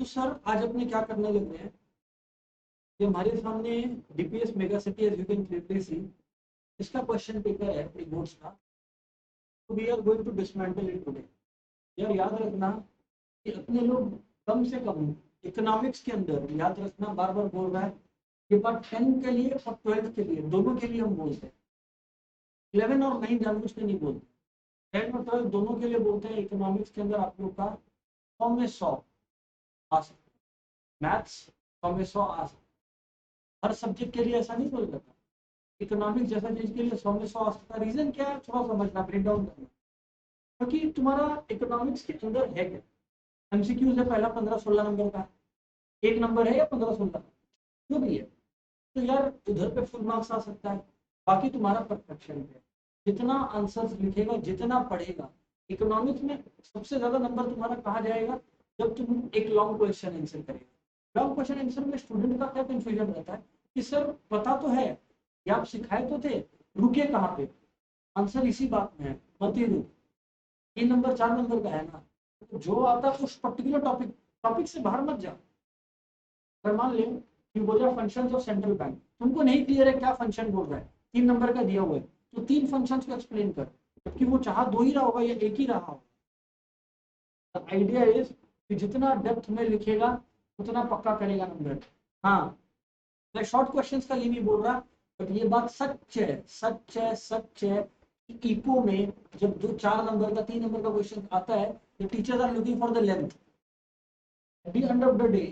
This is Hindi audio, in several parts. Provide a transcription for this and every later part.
तो सर आज अपने क्या करने लगे हैं कि हमारे सामने DPS mega city as you can clearly see, इसका क्वेश्चन पेपर है एक बोर्ड्स का। तो we are going to dismantle it today. यार याद रखना कि अपने लोग कम से कम इकोनॉमिक्स के अंदर, याद रखना बार बार बोल रहा है, ये बात 10 के लिए और 12 के लिए दोनों के लिए हम बोलते हैं। 11 और 9 जानबूझ के नहीं बोलते, 10 और 12 दोनों के लिए बोलते हैं। इकोनॉमिक्स के अंदर आप लोग का 100 में 100 आ सकता है, मैथ्स 100 में 100 आ सकता है। हर सब्जेक्ट के लिए ऐसा नहीं बोल सकता। इकोनॉमिक्स जैसा चीज के लिए 100 में 100 आ सकता है। रीजन क्या है थोड़ा समझना, ब्रेक डाउन करना। क्योंकि तुम्हारा इकोनॉमिक्स के अंदर है क्या, एमसीक्यूज है पहला 15-16 नंबर का, एक नंबर है या 15-16 जो भी है, तो यार उधर पे फुल मार्क्स आ सकता है। बाकी तुम्हारा परफेक्शन है, जितना आंसर्स लिखेगा जितना पढ़ेगा। इकोनॉमिक्स में सबसे ज्यादा नंबर तुम्हारा कहाँ जाएगा, जब तुम एक लॉन्ग क्वेश्चन आंसर करेगा। लॉन्ग क्वेश्चन आंसर में स्टूडेंट का क्या कंफ्यूजन रहता है कि सर पता तो है या आप सिखाए तो थे, रुके कहाँ पे, आंसर इसी बात में है, मत ही रुक। 3 नंबर 4 नंबर का है ना, तो जो आता है उस पर्टिकुलर टॉपिक से बाहर मत जा। अगर मान ले कि बोल रहा फंक्शंस ऑफ सेंट्रल बैंक, तुमको नहीं क्लियर है क्या फंक्शन बोल रहा है, 3 नंबर का दिया हुआ है, तो 3 फंक्शंस को एक्सप्लेन कर, जबकि वो चाह 2 ही रहा होगा या एक ही रहा होगा। आइडिया इज कि जितना डेप्थ में लिखेगा उतना पक्का करेगा नंबर। हाँ, मैं शॉर्ट क्वेश्चंस का ये नहीं बोल रहा, बट ये बात सच है, सच है, सच है कि इको में जब 2-4 नंबर का 3 नंबर का क्वेश्चन आता है, the teachers are looking for the length. At the end of the day,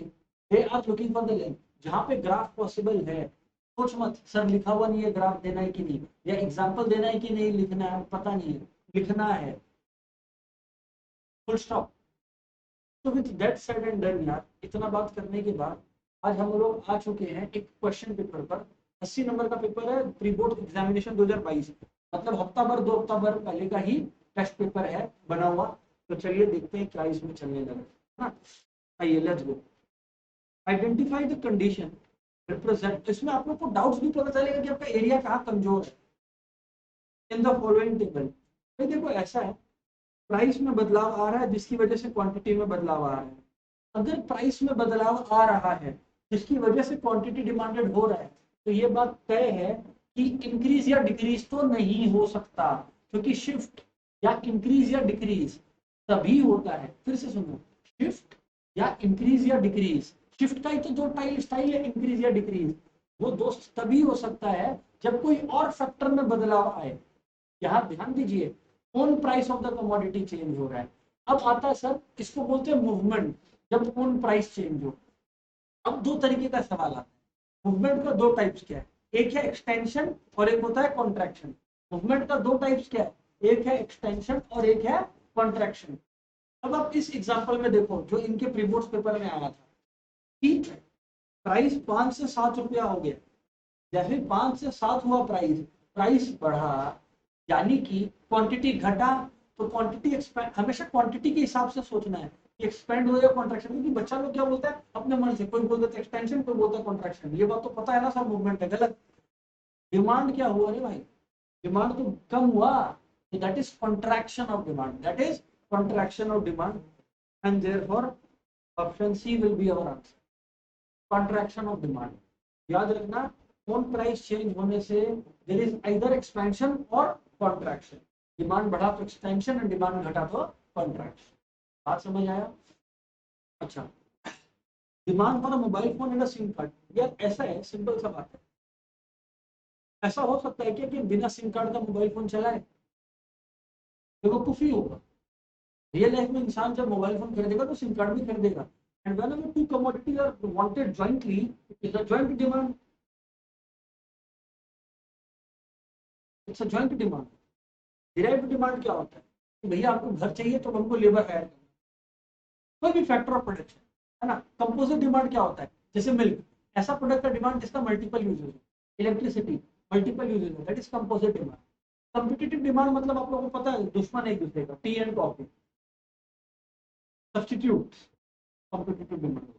they are looking for the length. जहाँ पे ग्राफ पॉसिबल है, सोच मत सर लिखा हुआ नहीं है ग्राफ देना है कि नहीं, या एग्जाम्पल देना है कि नहीं, लिखना है पता नहीं है, लिखना है, फुल स्टॉप। तो with that said and done यार, इतना बात करने के बाद आज हम लोग आ चुके हैं एक क्वेश्चन पेपर पर। 80 नंबर का पेपर है, प्री बोर्ड एग्जामिनेशन 2022, मतलब हफ्ता भर 2 हफ्ता भर पहले का ही टेस्ट पेपर है बना हुआ। तो चलिए देखते हैं क्या इसमें चलने लगा। आइए let's go. Identify the condition represent, इसमें आप लोग को डाउट्स भी पता चलेगा कि आपका एरिया कहाँ कमजोर है इन द फॉलोइंग टेबल। तो देखो ऐसा है, प्राइस में बदलाव आ रहा है जिसकी वजह से क्वांटिटी में बदलाव आ रहा है। अगर प्राइस में बदलाव आ रहा है जिसकी वजह से क्वांटिटी डिमांडेड हो रहा है, तो ये बात तय है कि इंक्रीज या डिक्रीज तो नहीं हो सकता, क्योंकि शिफ्ट या इंक्रीज या डिक्रीज तभी होता है। फिर से सुनो, शिफ्ट या इंक्रीज या डिक्रीज, शिफ्ट का ही तो दो स्टाइल है, इंक्रीज या डिक्रीज, वो दोस्त तभी हो सकता है जब कोई और फैक्टर में बदलाव आए। यहाँ ध्यान दीजिए, own price of the commodity change हो रहा है। अब आता है सर, इसको बोलते हैं मूवमेंट, जब ओन प्राइस चेंज हो। अब 2 तरीके का सवाल आता है। मूवमेंट का 2 टाइप्स क्या है, एक है एक्सटेंशन और एक होता है कॉन्ट्रैक्शन। मूवमेंट का 2 टाइप्स क्या है, एक है एक्सटेंशन और एक है कॉन्ट्रैक्शन। अब आप इस एग्जांपल में देखो जो इनके प्री बोर्ड पेपर में आया था कि प्राइस 5 से 7 रुपया हो गया, जैसे 5 से 7 हुआ प्राइस, प्राइस बढ़ा यानी कि क्वांटिटी घटा, तो क्वांटिटी एक्सपेंड, हमेशा क्वांटिटी के हिसाब से सोचना है कि एक्सपेंड हो या कॉन्ट्रैक्शन। क्योंकि बच्चा लोग क्या बोलता है अपने मन से, कोई बोलता है एक्सटेंशन, कोई बोलता है कॉन्ट्रैक्शन। ये बात तो पता है ना सब, मूवमेंट है गलत। डिमांड क्या हुआ रे भाई, डिमांड तो कम हुआ, तो that is contraction of demand, that is contraction of demand, and therefore option C will be our answer, contraction of demand. याद रखना, ऑन प्राइस चेंज होने से देयर इज आइदर एक्सपेंशन और कॉन्ट्रैक्शन। डिमांड बढ़ा तो एक्सपेंशन एंड डिमांड घटा तो कॉन्ट्रैक्शन। बात समझ आया? अच्छा, demand for a mobile phone and a SIM card. यार ऐसा है, सिंपल सा बात है, ऐसा हो सकता है क्या कि बिना सिम कार्ड का मोबाइल फोन चलाए? देखो कुछ ही होगा। रियल लाइफ में इंसान जब मोबाइल फोन खरीदेगा तो सिम कार्ड भी खरीदेगा, and whenever 2 commodities are wanted jointly, it is a joint demand, it's a joint demand. Derived demand क्या होता है कि भैया आपको घर चाहिए तो हमको लेबर हायर करना, कोई भी फैक्टर ऑफ प्रोडक्शन, है ना। कंपोजिट डिमांड क्या होता है, जैसे मिल्क, ऐसा प्रोडक्ट का डिमांड जिसका मल्टीपल यूजेस हो। इलेक्ट्रिसिटी, मल्टीपल यूजेस हो, that is composite demand. Competitive demand मतलब आप लोगों को पता है दुश्मन एक दूसरे का, T and coffee, substitute competitive demand.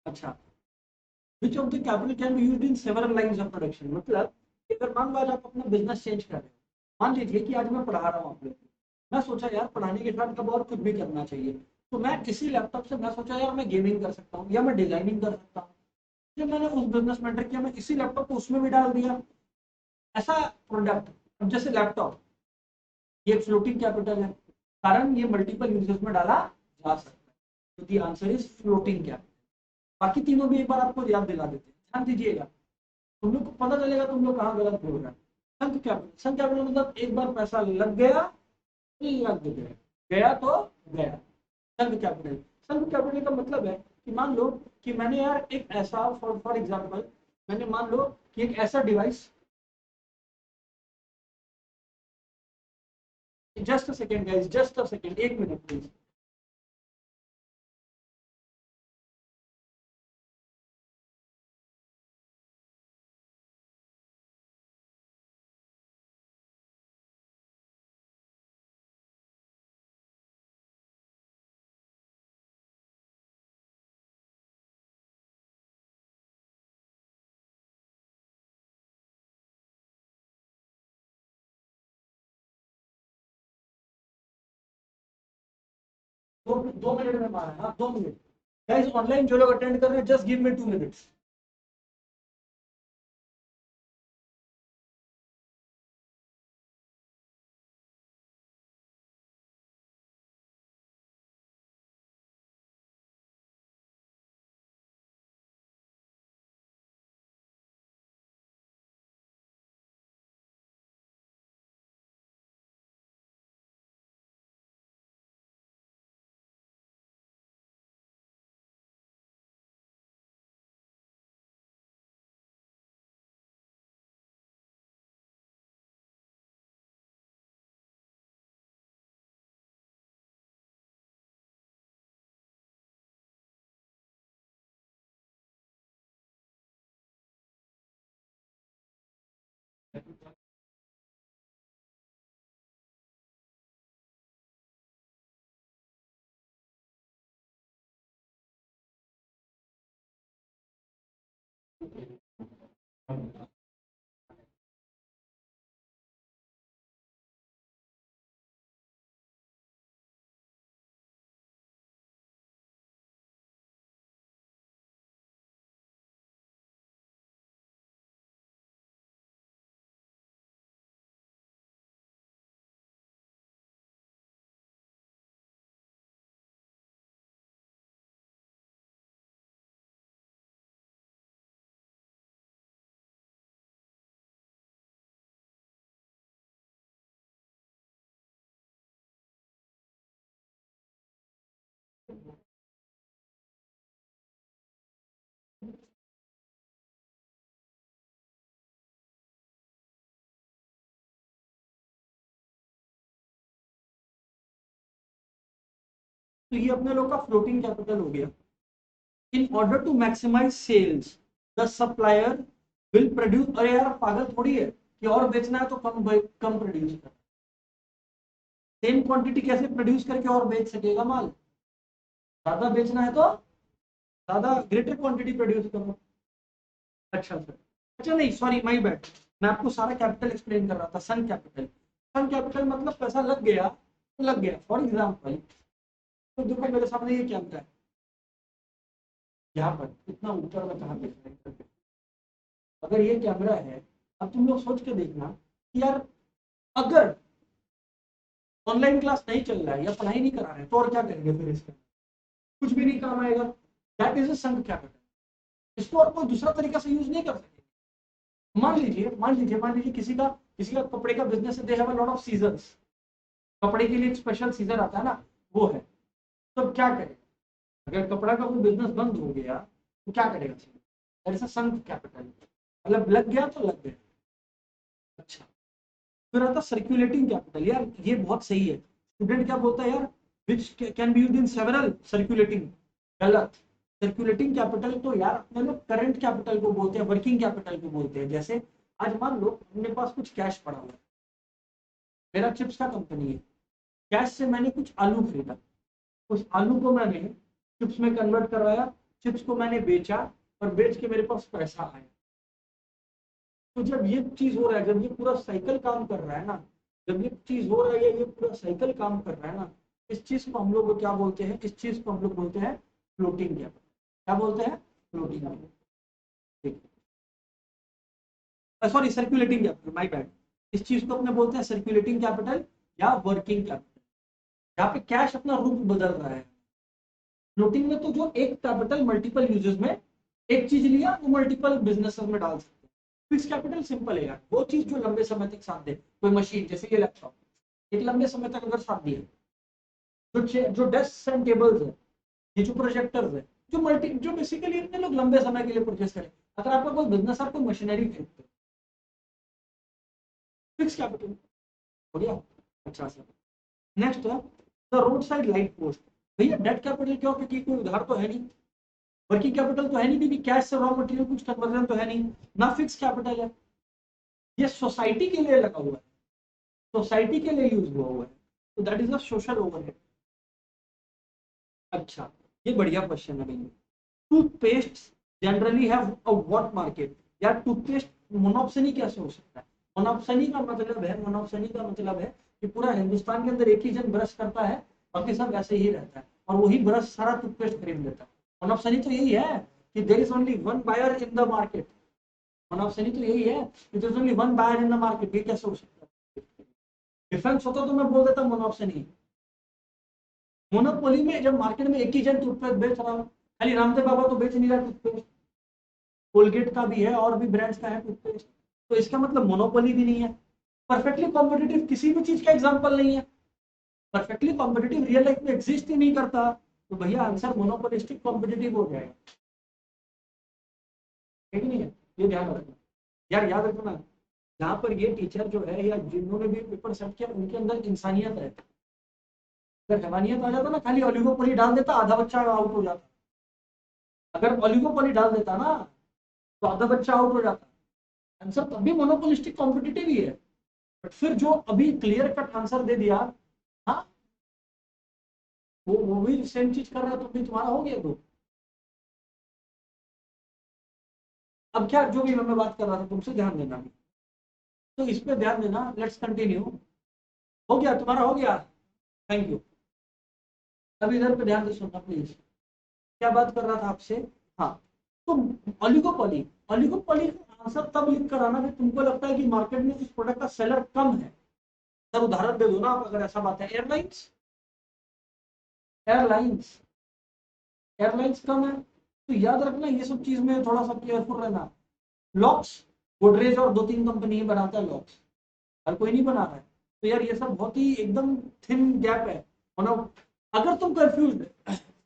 अच्छा, which of the capital can be used in several lines of production, मतलब अगर मान लो आज आप अपना बिजनेस चेंज कर रहे हो, मान लीजिए कि आज मैं पढ़ा रहा हूँ आप लोग को, मैं सोचा यार पढ़ाने के साथ अब और कुछ भी करना चाहिए, तो मैं इसी लैपटॉप से मैं सोचा यार मैं गेमिंग कर सकता हूँ या मैं डिजाइनिंग कर सकता हूँ। जब मैंने उस बिजनेस में एंटर किया, मैं इसी लैपटॉप को उसमें भी डाल दिया ऐसा प्रोडक्ट। अब जैसे लैपटॉप, ये फ्लोटिंग कैपिटल है, कारण ये मल्टीपल यूजेस में डाला जा सकता है, तो the answer is floating capital. बाकी तीनों भी एक बार आपको याद दिला देते हैं, ध्यान दीजिएगा, तुम लोग को पता चलेगा तुम लोग कहाँ गलत बोल रहे हैं। संक कैपिटल, संक कैपिटल मतलब एक बार पैसा लग गया, लग गया, गया तो गया। संक कैपिटल, संक कैपिटल का मतलब है कि मान लो कि मैंने यार एक ऐसा, फॉर एग्जांपल, मैंने मान लो कि एक ऐसा device, just a second guys, just a second, एक मिनट प्लीज। दो मिनट में मारा, हाँ 2 मिनट। गाइस ऑनलाइन जो लोग अटेंड कर रहे हैं, जस्ट गिव मी 2 मिनट्स। तो ये अपने लोग का फ्लोटिंग कैपिटल हो गया। In order to maximise sales, the supplier will produce, अरे यार पागल थोड़ी है कि और बेचना है तो कम प्रोड्यूस कर, सेम क्वांटिटी कैसे प्रोड्यूस करके और बेच सकेगा माल। ज्यादा बेचना है तो ज्यादा ग्रेटर क्वांटिटी प्रोड्यूस करो। अच्छा सर, अच्छा नहीं सॉरी माय बैड, मैं आपको सारा कैपिटल एक्सप्लेन कर रहा था। सन कैपिटल, सन कैपिटल मतलब पैसा लग गया तो लग गया। फॉर एग्जाम्पल, तो देखो मेरे सामने ये कैमरा है, यहाँ पर इतना ऊपर में कहाँ पे, अगर ये कैमरा है, अब तुम लोग सोच के देखना कि यार अगर ऑनलाइन क्लास नहीं चल रहा है या पढ़ाई नहीं करा रहे हैं तो और क्या करेंगे फिर इसका, कुछ भी नहीं काम आएगा। That is a sunk capital. इसको और कोई दूसरा तरीका से यूज नहीं कर सकते। मान लीजिए किसी का कपड़े का बिजनेस है, they have a lot of scissors, कपड़े के लिए एक स्पेशल सीजर आता है ना, वो है। तो क्या करेगा, अगर कपड़ा का कोई बिजनेस बंद हो गया तो क्या करेगा, that is a sunk capital, मतलब लग गया तो लग गया। अच्छा, फिर आता सर्कुलेटिंग कैपिटल। यार ये बहुत सही है, स्टूडेंट क्या बोलता है यार, which can be used in several circulating, गलत। सर्कुलेटिंग कैपिटल तो यार अपने लोग करंट कैपिटल को बोलते हैं, वर्किंग कैपिटल को बोलते हैं। जैसे आज मान लो अपने पास कुछ कैश पड़ा हुआ है, मेरा चिप्स का कंपनी है, कैश से मैंने कुछ आलू खरीदा, उस आलू को मैंने चिप्स में कन्वर्ट करवाया, चिप्स को मैंने बेचा और बेच के मेरे पास पैसा आया। तो जब ये चीज हो रहा है, जब ये पूरा साइकिल काम कर रहा है ना, जब ये चीज हो रहा है, ये पूरा साइकिल काम कर रहा है ना, इस चीज को हम लोग क्या बोलते हैं, इस चीज को हम लोग बोलते हैं फ्लोटिंग कैपिटल। क्या बोलते हैं? Floating capital. ठीक है, sorry circulating capital, my bad. इस चीज को अपने बोलते हैं सर्कुलेटिंग कैपिटल या वर्किंग कैपिटल, जहाँ पे कैश अपना रूप बदल रहा है। फ्लोटिंग में तो जो एक कैपिटल मल्टीपल यूजेस में एक चीज लिया वो मल्टीपल बिजनेसेस में डाल सकते हैं। फिक्स कैपिटल सिंपल है यार, वो चीज जो लंबे समय तक साथ दे। कोई मशीन जैसे ये लैपटॉप एक लंबे समय तक अगर साथ दिए, जो डेस्क एंड टेबल्स है, ये जो प्रोजेक्टर्स है, जो बेसिकली इतने लोग लंबे समय के लिए परचेस करें। अगर आपका कोई बिजनेस, आप कोई मशीनरी खरीदते, फिक्स कैपिटल हो गया। अच्छा सर, नेक्स्ट है the road side light post. भैया डेट कैपिटल क्यों? क्योंकि कोई उधार तो है नहीं, वर्किंग कैपिटल तो है नहीं, क्योंकि कैश से रॉ मटेरियल कुछ कन्वर्जन तो है नहीं ना, फिक्स कैपिटल है। ये सोसाइटी के लिए लगा हुआ है, सोसाइटी के लिए यूज हुआ है, तो that is a social overhead. अच्छा, ये बढ़िया क्वेश्चन है भैया। Toothpaste generally have a what market? यार टूथपेस्ट मोनोप्सनी कैसे हो सकता है? मोनोप्सनी का मतलब है, मोनोप्सनी का मतलब है कि पूरा हिंदुस्तान के अंदर एक ही जन ब्रश करता है, बाकी सब वैसे ही रहता है, और वही ब्रश सारा टूथपेस्ट खरीद लेता है। मोनोप्सनी तो यही है कि there is only one buyer in the market. Monopsony तो यही है कि there is only one buyer in the market. ये कैसे हो सकता है? डिफरेंस होता तो मैं बोल देता मोनोप्सनी। मोनोपोली में जब मार्केट में एक ही जन टूथपेस्ट बेच रहा हो, खाली रामदेव बाबा तो बेच नहीं रहा टूथपेस्ट, कोलगेट का भी है और भी ब्रांड्स का है टूथपेस्ट, तो इसका मतलब मोनोपोली भी नहीं है। परफेक्टली कॉम्पिटिटिव किसी भी चीज का एग्जांपल नहीं है, परफेक्टली कॉम्पिटिटिव रियल लाइफ में एग्जिस्ट ही नहीं करता, तो भैया आंसर मोनोपोलिस्टिक कॉम्पिटिटिव हो जाएगा। ठीक नहीं है, ये ध्यान रखना यार, याद रखना। जहां पर ये टीचर जो है या जिन्होंने भी पेपर सेट किया उनके अंदर इंसानियत है। अगर हैवानियत आ जाता ना, खाली ओलिगोपोली डाल देता, आधा बच्चा आउट हो जाता। अगर ओलिगोपोली डाल देता ना, तो आधा बच्चा आउट हो जाता। आंसर तब भी मोनोपोलिस्टिक कॉम्पिटिटिव ही है, बट फिर जो अभी क्लियर कट आंसर दे दिया, हाँ, वो भी सेम चीज कर रहा है, तो भी तुम्हारा हो गया। तो अब क्या, जो भी मैं बात कर रहा था तुमसे, ध्यान देना, तो इस पे ध्यान देना। Let's continue. हो गया तुम्हारा, हो गया, थैंक यू। अब इधर पे ध्यान से सुनना प्लीज। क्या बात कर रहा था आपसे? हाँ, तो ओलिगोपोली, ओलिगोपोली का आंसर तब लिख कर आना कि तुमको लगता है कि मार्केट में इस प्रोडक्ट का सेलर कम है। सर उदाहरण दे दो ना आप, अगर ऐसा बात है। एयरलाइंस, एयरलाइंस, एयरलाइंस कम है, तो याद रखना ये सब चीज में थोड़ा सा केयरफुल रहना। लॉक्स, गोदरेज और दो तीन कंपनी ही बनाता है लॉक्स, हर कोई नहीं बना रहा है, तो यार ये सब बहुत ही एकदम थिन गैप है। मतलब अगर तुम कंफ्यूज,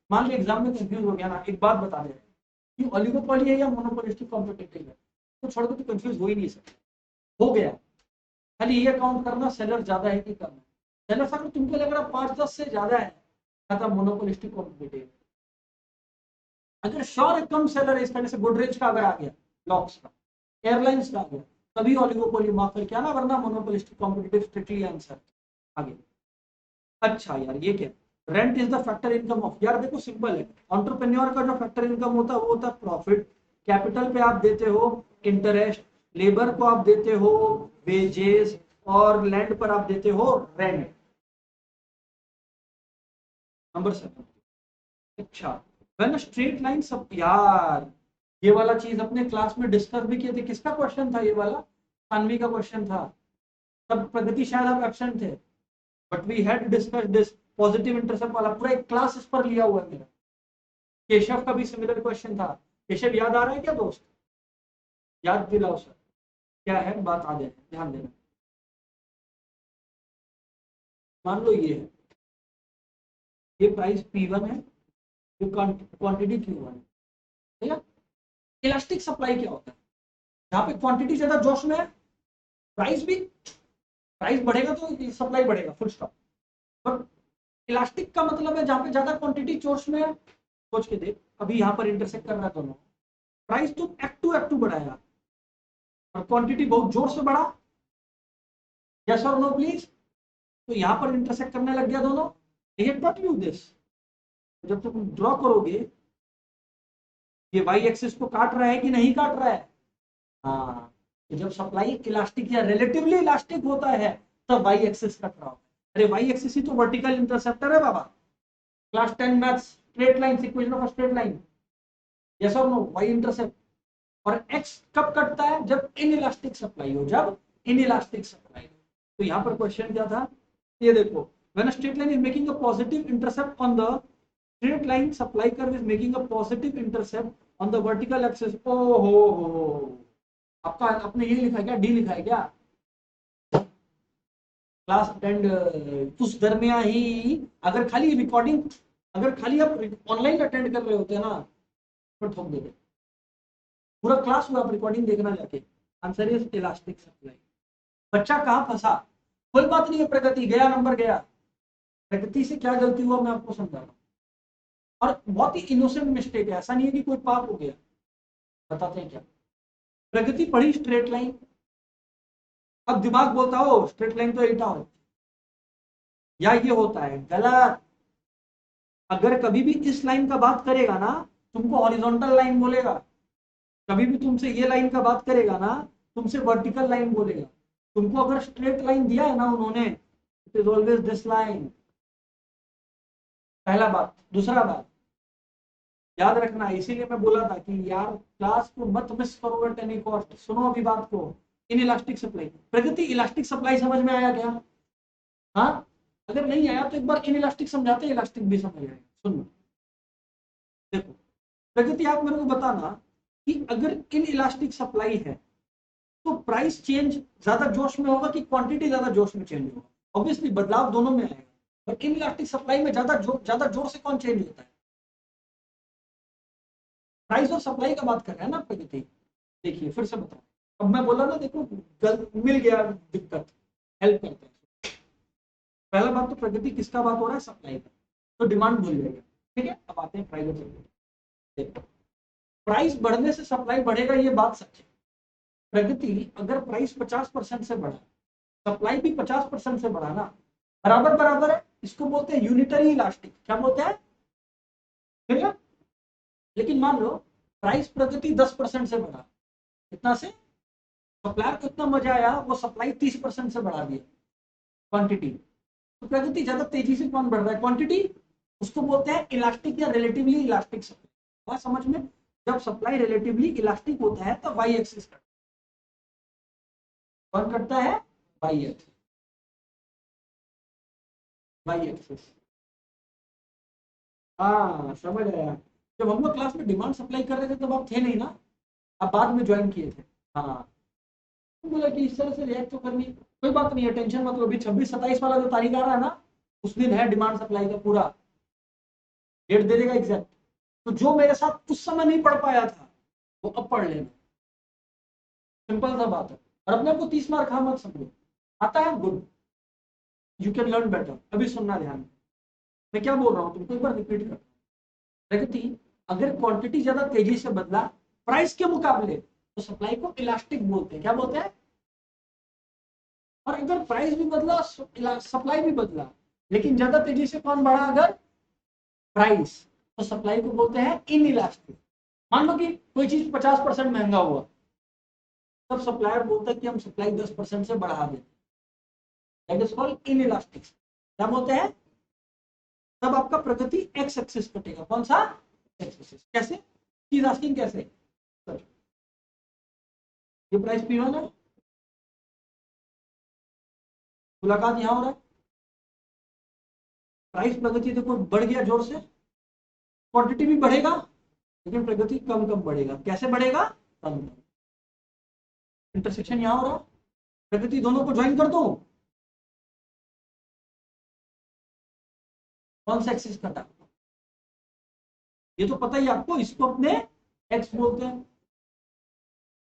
मान लो एग्जाम में कंफ्यूज हो गया ना, एक बात बता दे कि ओलिगोपोली है या मोनोपोलिस्टिक कॉम्पिटिटिव है, तो छोड़ के तो कंफ्यूज हो ही नहीं सकता। हो गया, खाली ये काउंट करना सेलर ज्यादा है कि कम है। सेलर अगर तुमको लग रहा 5-10 से ज्यादा है, खाता मोनोपोलिस्टिक कॉम्पिटिटिव। अगर श्योर है कम सेलर है, इस तरह से गोदरेज का अगर आ गया, लॉक्स का, एयरलाइंस का आ गया, तभी ओलिगोपोली माफ कर क्या ना, वरना मोनोपोलिस्टिक कॉम्पिटिटिव स्ट्रिक्टली आंसर। आगे, अच्छा यार ये क्या, rent is the factor income of, यार देखो सिंपल है, एंटरप्रेन्योर का जो फैक्टर इनकम होता है वो होता है प्रॉफिट। कैपिटल पे आप देते हो इंटरेस्ट, लेबर को आप देते हो वेजेस, और लैंड पर आप देते हो रेंट। नंबर 7। अच्छा, व्हेन स्ट्रेट लाइन सब, यार ये वाला चीज अपने क्लास में डिस्कस भी किए थे। किसका क्वेश्चन था ये वाला? सानवी का क्वेश्चन था। तब प्रगति शायद आप एब्सेंट थे, but we had discuss this. Positive intercept वाला पूरा एक क्लास इस पर लिया हुआ है मेरा। केशव का भी सिमिलर क्वेश्चन था। केशव याद आ रहा है क्या दोस्त? याद दिलाओ सर, क्या है बात, आ जाए ध्यान देना। मान लो ये है, ये प्राइस P1 है, ये क्वांटिटी Q1 है, ठीक है। इलास्टिक सप्लाई क्या होता है? जहां पे क्वांटिटी ज्यादा जोश में है, प्राइस भी, प्राइस बढ़ेगा तो सप्लाई बढ़ेगा, फुल स्टॉप। बट इलास्टिक का मतलब है जहां पे ज्यादा क्वांटिटी जोश में है। सोच के देख, अभी यहाँ पर इंटरसेक्ट कर रहा है दोनों। प्राइस तो F2 बढ़ाया और क्वांटिटी बहुत जोर से बढ़ा, यस और नो प्लीज। तो यहाँ पर इंटरसेक्ट करने लग गया दोनों। ये टॉट यू दिस, जब तुम ड्रॉ करोगे, ये वाई एक्सिस को काट रहा है कि नहीं काट रहा है? हाँ, तो जब सप्लाई इलास्टिक या रिलेटिवली इलास्टिक होता है, तब वाई एक्सिस कट रहा होता अरे वाई एक्सिस ही तो वर्टिकल इंटरसेप्टर है बाबा। Class 10 maths, straight line, equation of straight line, yes और नो, वाई इंटरसेप्ट। और एक्स कब कटता है? जब इनइलास्टिक सप्लाई हो, जब इनइलास्टिक सप्लाई हो। तो यहाँ पर क्वेश्चन क्या था, ये देखो, when a straight line is making a positive intercept on the straight line, supply curve is making a positive intercept on the vertical axis. ओ हो, आपका आपने ये लिखा है क्या, डी लिखा है क्या? क्लास अटेंड उस दरमियान ही, अगर खाली रिकॉर्डिंग, अगर खाली आप ऑनलाइन अटेंड कर रहे होते ना तो ठोक देते, पूरा क्लास हुआ, आप रिकॉर्डिंग देखना जाके। Answer is elastic supply. बच्चा कहाँ फंसा? कोई बात नहीं है, प्रगति गया, नंबर गया। प्रगति से क्या गलती हुआ मैं आपको समझा रहा हूँ, और बहुत ही इनोसेंट मिस्टेक है, ऐसा नहीं है कि कोई पाप हो गया। बताते हैं क्या। प्रगति पढ़ी स्ट्रेट लाइन, अब दिमाग बोलता हो स्ट्रेट लाइन तो एटा हो, या ये होता है, गलत। अगर कभी भी इस लाइन का बात करेगा ना, तुमको हॉरिजॉन्टल लाइन बोलेगा। कभी भी तुमसे ये लाइन का बात करेगा ना, तुमसे वर्टिकल लाइन बोलेगा। तुमको अगर स्ट्रेट लाइन दिया है ना उन्होंने, it is always this line. पहला बात। दूसरा बात याद रखना, इसीलिए मैं बोला था कि यार क्लास को मत मिस करो एट एनी कॉस्ट। सुनो अभी बात को। In elastic supply, Pragati elastic supply समझ में आया क्या? हाँ, अगर नहीं आया तो एक बार इन इलास्टिक समझाते, इलास्टिक भी समझ आएगा। सुनो, देखो प्रगति, आप मेरे को बताना कि अगर इन इलास्टिक सप्लाई है तो प्राइस चेंज ज्यादा जोश में होगा कि क्वांटिटी ज्यादा जोश में चेंज होगा? ऑब्वियसली बदलाव दोनों में आएगा, बट इन इलास्टिक सप्लाई में ज्यादा जोर से कौन चेंज होता है? प्राइस और सप्लाई का बात कर रहे हैं ना प्रगति। देखिए फिर से बताओ, अब मैं बोला ना, देखो मिल गया दिक्कत, हेल्प करते हैं। पहला बात तो प्रगति किसका बात हो रहा है? सप्लाई का, तो डिमांड भूल जाएगा। ठीक है, अब आते हैं प्राइस और सप्लाई। देखो, प्राइस बढ़ने से सप्लाई बढ़ेगा, ये बात सच है। प्रगति अगर प्राइस 50% से बढ़ा, सप्लाई भी 50% से बढ़ा ना, बराबर बराबर है, इसको बोलते हैं यूनिटरी इलास्टिक। क्या बोलते हैं? ठीक है। लेकिन मान लो प्राइस प्रगति 10% से बढ़ा, कितना से? सप्लायर को इतना मजा आया, वो सप्लाई 30% से बढ़ा दिया, क्वांटिटी। तो प्रगति ज्यादा तेजी से कौन बढ़ रहा है? क्वांटिटी। उसको बोलते हैं इलास्टिक या रिलेटिवली इलास्टिक सप्लाई। बात समझ में? जब सप्लाई रिलेटिवली इलास्टिक होता है तो वाई एक्सिस कौन करता है? Y axis, Y axis. हाँ समझ आया। जब हम लोग क्लास में डिमांड सप्लाई कर रहे थे तब आप थे नहीं ना, आप बाद में ज्वाइन किए थे। हाँ, तो बोला कि इस तरह से रिएक्ट तो करनी, कोई बात नहीं है, टेंशन मत लो। अभी 26-27 वाला जो तारीख आ रहा है ना, उस दिन है डिमांड सप्लाई का पूरा, डेट दे देगा एग्जैक्ट। तो जो मेरे साथ उस समय नहीं पढ़ पाया था वो अब पढ़ लेना, सिंपल सा बात है। और अपने आप को 30 मार्क मत समझो, आता है good, you can learn better. अभी सुनना ध्यान में, मैं क्या बोल रहा हूँ तुमको एक बार रिपीट कर। प्रगति अगर क्वांटिटी ज्यादा तेजी से बदला प्राइस के मुकाबले, तो सप्लाई को इलास्टिक बोलते हैं। क्या बोलते हैं? और अगर प्राइस भी बदला, सप्लाई भी बदला, लेकिन ज्यादा तेजी से कौन बढ़ा? अगर प्राइस, तो सप्लाई को बोलते हैं इन इलास्टिक। मान लो कि कोई चीज 50% महंगा हुआ, तब सप्लायर बोलता है कि हम सप्लाई 10% से बढ़ा देते हैं, that is called in elastic. क्या बोलते हैं? तब आपका प्रगति एक्स एक्सिस कटेगा। कौन सा? X axis. कैसे? चीज आस्किंग कैसे? ये प्राइस P1 है, मुलाकात यहां हो रहा है, प्राइस प्रगति देखो बढ़ गया जोर से, क्वांटिटी भी बढ़ेगा, लेकिन प्रगति कम कम बढ़ेगा। कैसे बढ़ेगा? कम कम। इंटरसेक्शन यहां हो रहा है, प्रगति दोनों को ज्वाइन कर दो, कौन सा एक्सिस कटा? ये तो पता ही आपको, इसको अपने एक्स बोलते हैं।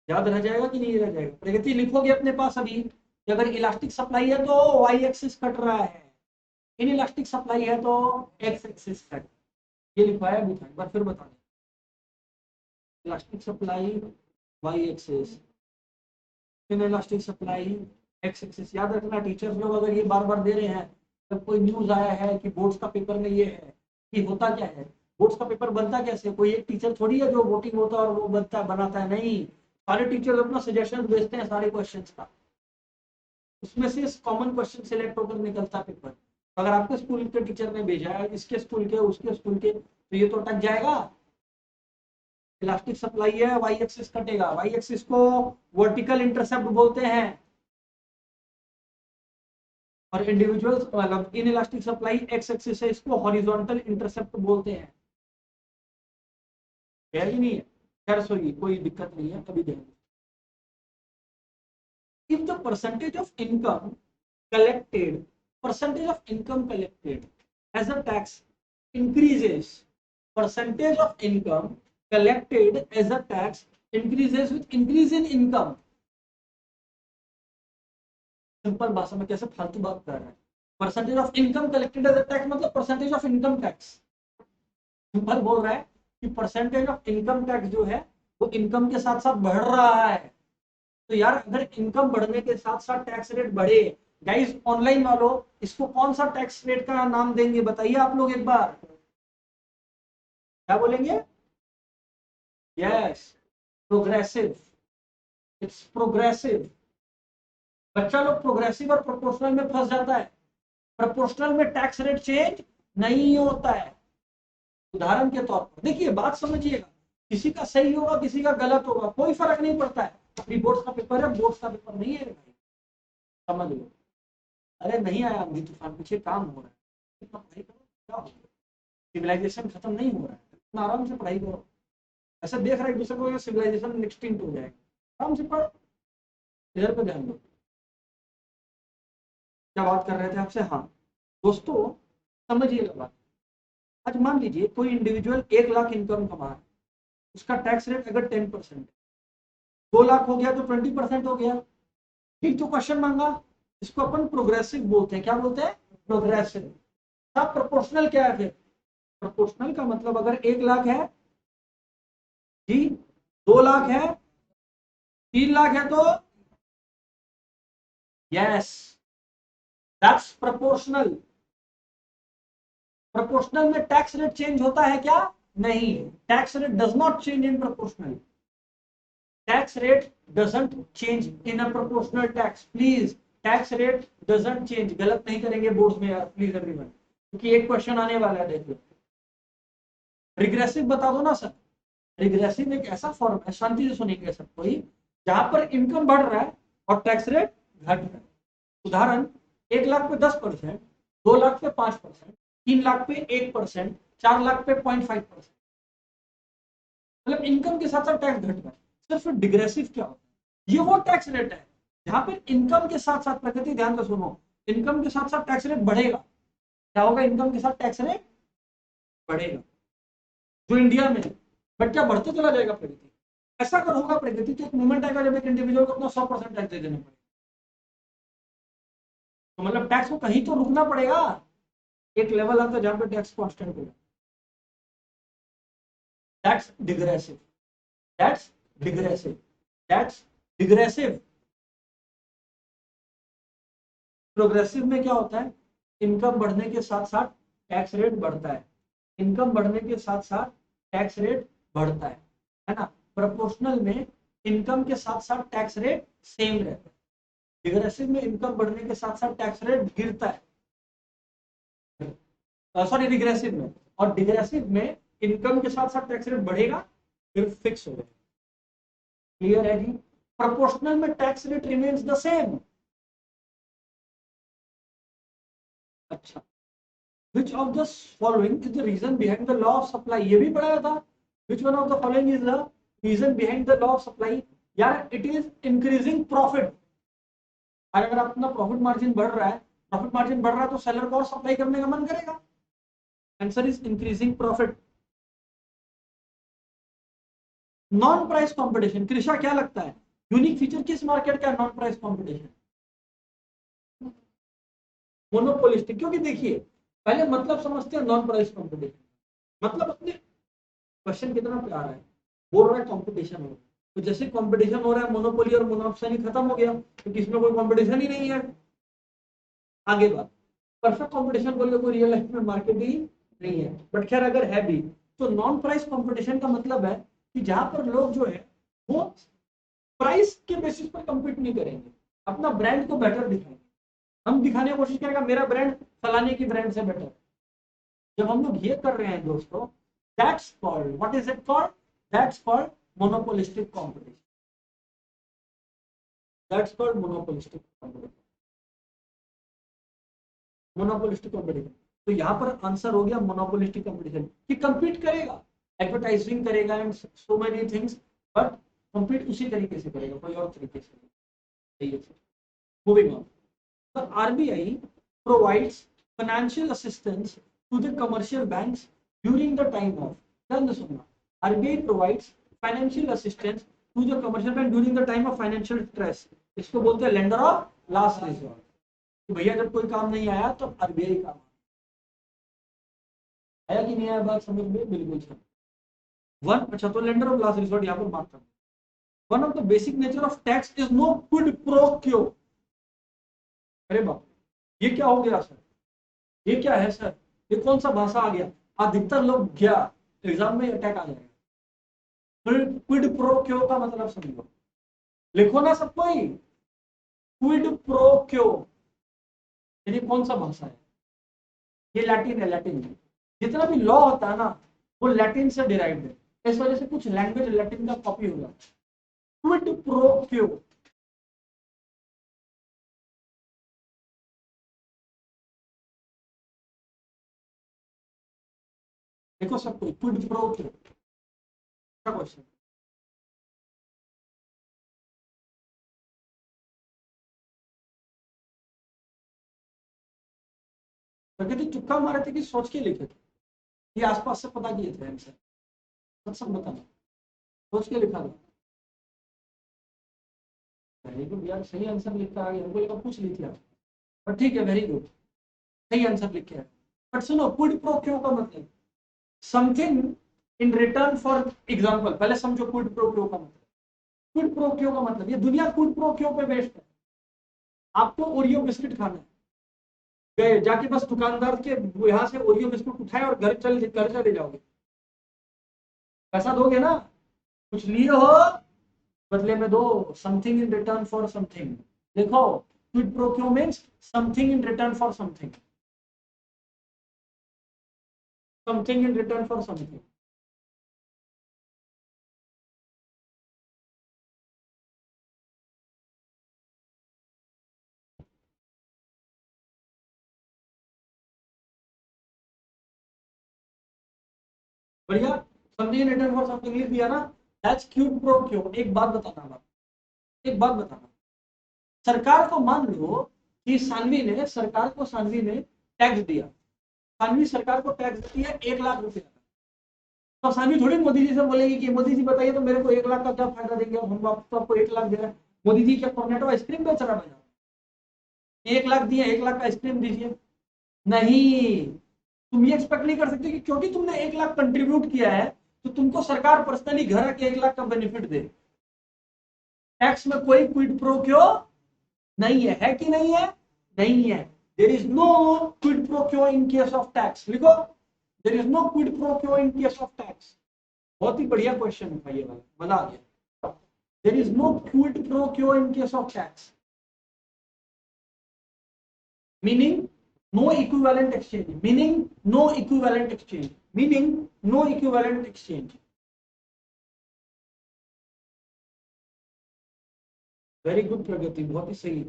याद रह जाएगा कि नहीं रह जाएगा? प्रगति लिखोगे अपने पास अभी कि अगर इलास्टिक सप्लाई है तो वाई एक्सिस कट रहा है, इन इलास्टिक सप्लाई है तो एक्स एक्सिस कट। ये लिखवाया भी था, एक बार फिर बता दें। Elastic supply Y axis, inelastic supply X axis. याद रखना, टीचर्स लोग अगर ये बार बार दे रहे हैं, जब कोई न्यूज आया है कि बोर्ड्स का पेपर में ये है, कि होता क्या है, बोर्ड्स का पेपर बनता कैसे? कोई एक टीचर थोड़ी है जो वोटिंग होता है और वो बनता बनाता है, नहीं, सारे टीचर्स अपना सजेशन भेजते हैं सारे क्वेश्चंस का। उसमें से कॉमन क्वेश्चन सिलेक्ट होकर निकलता पेपर। अगर आपके स्कूल के टीचर ने भेजा है, इसके स्कूल के, उसके स्कूल के, तो ये तो अटक जाएगा। इलास्टिक सप्लाई है, वाई एक्सिस कटेगा, वाई एक्सिस को वर्टिकल इंटरसेप्ट बोलते हैं, और इंडिविजुअल मतलब in elastic supply X axis है, इसको हॉरिजॉन्टल इंटरसेप्ट बोलते हैं। है कि नहीं है? खैर सोइए, कोई दिक्कत नहीं है, कभी देंगे। If the percentage of income collected as a tax increases, percentage of income collected as a tax increases with increase in income. Simple भाषा में कैसे फालतू बात कर रहा है। Percentage of income collected as a tax मतलब percentage of income tax. Simple बोल रहा है कि परसेंटेज ऑफ इनकम टैक्स जो है वो इनकम के साथ साथ बढ़ रहा है। तो यार अगर इनकम बढ़ने के साथ साथ टैक्स रेट बढ़े, गाइस ऑनलाइन वालों इसको कौन सा टैक्स रेट का नाम देंगे बताइए आप लोग एक बार, क्या बोलेंगे? Yes, progressive. It's progressive. बच्चा लोग प्रोग्रेसिव और प्रोपोर्शनल में फंस जाता है। प्रोपोर्शनल में टैक्स रेट चेंज नहीं होता है। उदाहरण के तौर पर देखिए, बात समझिएगा, किसी का सही होगा किसी का गलत होगा, कोई फर्क नहीं पड़ता है। अभी बोर्ड्स का पेपर है, बोर्ड्स का पेपर नहीं है भाई, समझ लो। अरे नहीं आया आंधी तूफान, पीछे काम हो रहा है, इतना पढ़ाई करो, क्या हो गया? सिविलाइजेशन खत्म नहीं हो रहा है, इतना आराम से पढ़ाई करो। ऐसा देख रहा है एक दूसरे को सिविलाइजेशन एक्सटिंक्ट हो जाएगा, आराम से पढ़ो, इधर पे ध्यान दो। क्या बात कर रहे थे आपसे? हाँ दोस्तों समझिएगा बात। आज मान लीजिए कोई इंडिविजुअल 1 लाख इनकम कमा है, उसका टैक्स रेट अगर 10% है, 2 लाख हो गया तो 20% हो गया। ठीक, तो क्वेश्चन मांगा, इसको अपन प्रोग्रेसिव बोलते हैं। क्या बोलते हैं? प्रोग्रेसिव। अब प्रोपोर्शनल क्या है फिर? प्रोपोर्शनल का मतलब अगर 1 लाख है जी, 2 लाख है, 3 लाख है, तो यस दैट्स प्रोपोर्शनल। प्रोपोर्शनल में टैक्स रेट चेंज होता है क्या? नहीं, tax rate does not change in proportional. Tax rate doesn't change in a proportional tax. Please, tax rate doesn't change, गलत नहीं करेंगे बोर्ड्स में यार, प्लीज एवरीवन, क्योंकि एक क्वेश्चन आने वाला है, देख लो। रिग्रेसिव बता दो ना सर। रिग्रेसिव एक ऐसा फॉर्म है, शांति से सुनेंगे सब कोई, जहां पर इनकम बढ़ रहा है और टैक्स रेट घट रहा है। उदाहरण, 1 लाख पे 10%, 2 लाख पे 5%, 3 लाख पे 1%, 4 लाख पे 0.5%, मतलब इनकम के साथ साथ टैक्स घट रहा है। सिर्फ डिग्रेसिव क्या होता है? ये वो टैक्स रेट है जहां पर इनकम के साथ साथ, प्रगति ध्यान से सुनो, इनकम के साथ साथ टैक्स रेट बढ़ेगा। क्या होगा? इनकम के साथ टैक्स रेट बढ़ेगा, जो इंडिया में है, बट क्या बढ़ते चला जाएगा प्रगति? ऐसा अगर होगा प्रगति तो एक मोमेंट आएगा जब एक इंडिविजुअल को अपना 100% टैक्स दे देना पड़ेगा। तो मतलब टैक्स को कहीं तो रुकना पड़ेगा। एक लेवल आता है जहां पे टैक्स कांस्टेंट होगा। That's degressive, that's degressive, that's degressive. Progressive में क्या होता है? इनकम बढ़ने के साथ साथ टैक्स रेट बढ़ता है, इनकम बढ़ने के साथ साथ टैक्स रेट बढ़ता है ना। प्रोपोर्शनल में इनकम के साथ साथ टैक्स रेट सेम रहता है। डिग्रेसिव में इनकम बढ़ने के साथ साथ टैक्स रेट गिरता है, सॉरी रिग्रेसिव में। और डिग्रेसिव में इनकम के साथ साथ टैक्स रेट बढ़ेगा, फिर फिक्स हो जाएगा। क्लियर है जी? प्रोपोर्शनल में tax rate remains the same. अच्छा, which of the following is the reason behind the law of supply? ये भी पढ़ाया था। which one of the following is the reason behind the law of supply? यार it is increasing profit। और अगर अपना प्रॉफिट मार्जिन बढ़ रहा है, प्रॉफिट मार्जिन बढ़ रहा है तो सेलर को और सप्लाई करने का मन करेगा। Answer is increasing profit. Non price competition, Krisha क्या लगता है यूनिक फीचर किस मार्केट का? Non price competition, monopolistic. क्योंकि देखिए पहले मतलब समझते हैं नॉन प्राइस कंपटीशन मतलब, अपने क्वेश्चन कितना प्यारा है, बोल रहा है कंपटीशन हो रहा है, तो जैसे कंपटीशन हो रहा है मोनोपोली और मोनोपोली खत्म हो गया, तो किसमें कोई कंपटीशन ही नहीं है। आगे बात, परफेक्ट कंपटीशन बोल के कोई रियल लाइफ में मार्केट ही नहीं है, बट खैर अगर है भी तो नॉन प्राइस कंपटीशन का मतलब है कि जहां पर लोग जो है वो प्राइस के बेसिस पर कंपीट नहीं करेंगे। अपना ब्रांड को बेटर दिखाएंगे। हम दिखाने की कोशिश करेंगे मेरा ब्रांड फलाने की ब्रांड से बेटर। जब हम लोग ये कर रहे हैं दोस्तों, that's called, what is it called, that's called monopolistic competition. That's called monopolistic competition. Monopolistic competition. तो यहाँ पर आंसर हो गया मोनोपोलिस्टिक कॉम्पिटिशन, कि कंपीट करेगा, एडवर्टाइजिंग करेगा and so many things, but compete उसी तरीके से करेगा, कोई और तरीके से। Moving on, the RBI provides financial assistance to the commercial banks during the time of, ध्यान से सुनना, RBI provides financial assistance to the commercial bank during the time of financial stress. इसको बोलते हैं लेंडर ऑफ लास्ट रिसोर्ट। तो भैया जब कोई काम नहीं आया तो आरबीआई काम आया कि नहीं आया, बात समझ में? बिल्कुल सही। वन, अच्छा तो लेंडर ऑफ लास्ट रिसोर्ट यहाँ पर बात करते हैं। One of the basic nature of tax is no quid pro quo. अरे बाप, ये क्या हो गया सर, ये क्या है सर, ये कौन सा भाषा आ गया? अधिकतर लोग क्या एग्जाम में अटैक आ जाएगा। क्विड प्रो क्यो का मतलब समझो, लिखो ना सब कोई, क्विड प्रो क्यो यानी कौन सा भाषा है? ये लैटिन है, लैटिन है। जितना भी लॉ होता है ना वो लैटिन से डिराइव्ड है, इस वजह से कुछ लैंग्वेज लैटिन का कॉपी होगा। क्विड प्रो क्यो, देखो सब कोई, क्विड प्रो क्यो, अच्छा क्वेश्चन। प्रकृति चुपका मारे थे कि सोच के लिखे थे, ये आसपास से पता किए थे आंसर, सब बताना, सोच के लिखा था। वेरी गुड यार, सही आंसर लिखा आ गया, हमको लगा पूछ ली थी आप, पर ठीक है, वेरी गुड, सही आंसर लिखे है। बट सुनो, क्विड प्रो क्यो का मतलब something in return for example, पहले समझो क्विड प्रो क्यो का मतलब। क्विड प्रो क्यो का मतलब, ये दुनिया क्विड प्रो क्यो पे बेस्ड है। आपको ओरियो बिस्किट खाना है, गए जाके बस दुकानदार के यहाँ से ओरियो बिस्कुट उठाए और घर चले जाओगे, पैसा दोगे ना, कुछ लिए हो बदले में दो, something in return for something. देखो, quid pro quo means something in return for something, something in return for something. बढ़िया, something in return for something लिख दिया ना, दैट्स क्विड प्रो क्यो। एक बात बताना बात, एक बात बताना, सरकार को मान लो कि सानवी ने टैक्स दिया, सानवी सरकार को टैक्स देती है 1 लाख रुपया का। तो सानवी थोड़ी मोदी जी से बोलेगी कि मोदी जी बताइए तो मेरे को 1 लाख का क्या फायदा देंगे, हम आपको 1 लाख दे रहे हैं, मोदी जी क्या कॉर्नेटो आइसक्रीम बेच रहा है? 1 लाख दिए, 1 लाख का आइसक्रीम दीजिए, नहीं। तुम ये एक्सपेक्ट नहीं कर सकते कि क्योंकि तुमने 1 लाख कंट्रीब्यूट किया है तो तुमको सरकार पर्सनली घर आके 1 लाख का बेनिफिट दे। टैक्स में कोई क्विड प्रो क्यो नहीं है कि नहीं है? नहीं है। There is no quid pro quo in case of tax, लिखो, there is no quid pro quo in case of tax. बहुत ही बढ़िया क्वेश्चन है ये वाला, मजा आ गया। There is no quid pro quo in case of tax, meaning no equivalent exchange, meaning no equivalent exchange, meaning no equivalent exchange. Very good Pragati, बहुत ही सही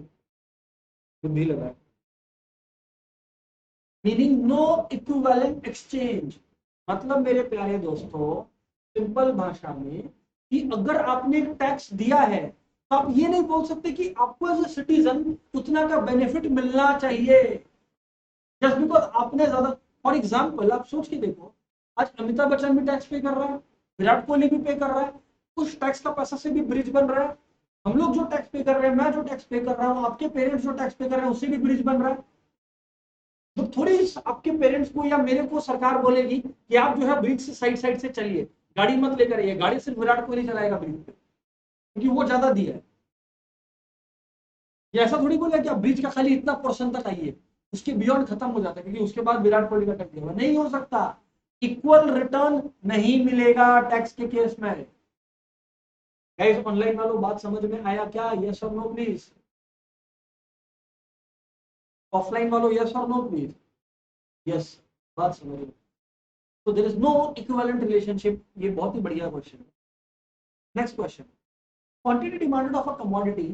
बुद्धि लगा। मीनिंग नो इक्विवेलेंट एक्सचेंज मतलब मेरे प्यारे दोस्तों, सिंपल भाषा में, कि अगर आपने टैक्स दिया है तो आप ये नहीं बोल सकते कि आपको एज ए सिटीजन उतना का बेनिफिट मिलना चाहिए जस्ट बिकॉज आपने ज्यादा। फॉर एग्जाम्पल आप सोच के देखो, आज अमिताभ बच्चन भी टैक्स पे कर रहा है, विराट कोहली भी पे कर रहा है, उस टैक्स का पैसा से भी ब्रिज बन रहा है। हम लोग जो टैक्स पे कर रहे हैं, मैं जो टैक्स पे कर रहा हूँ, आपके पेरेंट्स जो टैक्स पे कर रहे हैं, उससे भी ब्रिज बन रहा है। तो थोड़ी आपके पेरेंट्स को या मेरे को सरकार बोलेगी कि आप जो है ब्रिज से साइड साइड से चलिए, गाड़ी मत लेकर आइए, गाड़ी सिर्फ विराट कोहली चलाएगा ब्रिज पे क्योंकि वो ज्यादा दिया है। ये ऐसा थोड़ी बोले कि आप ब्रिज का खाली इतना पोर्शन तक आइए, उसके बियॉन्ड खत्म हो जाता है क्योंकि उसके बाद विराट कोहली का कर दिया, नहीं हो सकता। इक्वल रिटर्न नहीं मिलेगा टैक्स के केस में। गाइस ऑनलाइन वालों, बात समझ में आया क्या? यस और नो प्लीज। ऑफलाइन वालों यस और नो प्लीज, यस, बात समझ लो। तो there is no equivalent relationship, ये बहुत ही बढ़िया क्वेश्चन है। Next question, quantity demanded of a commodity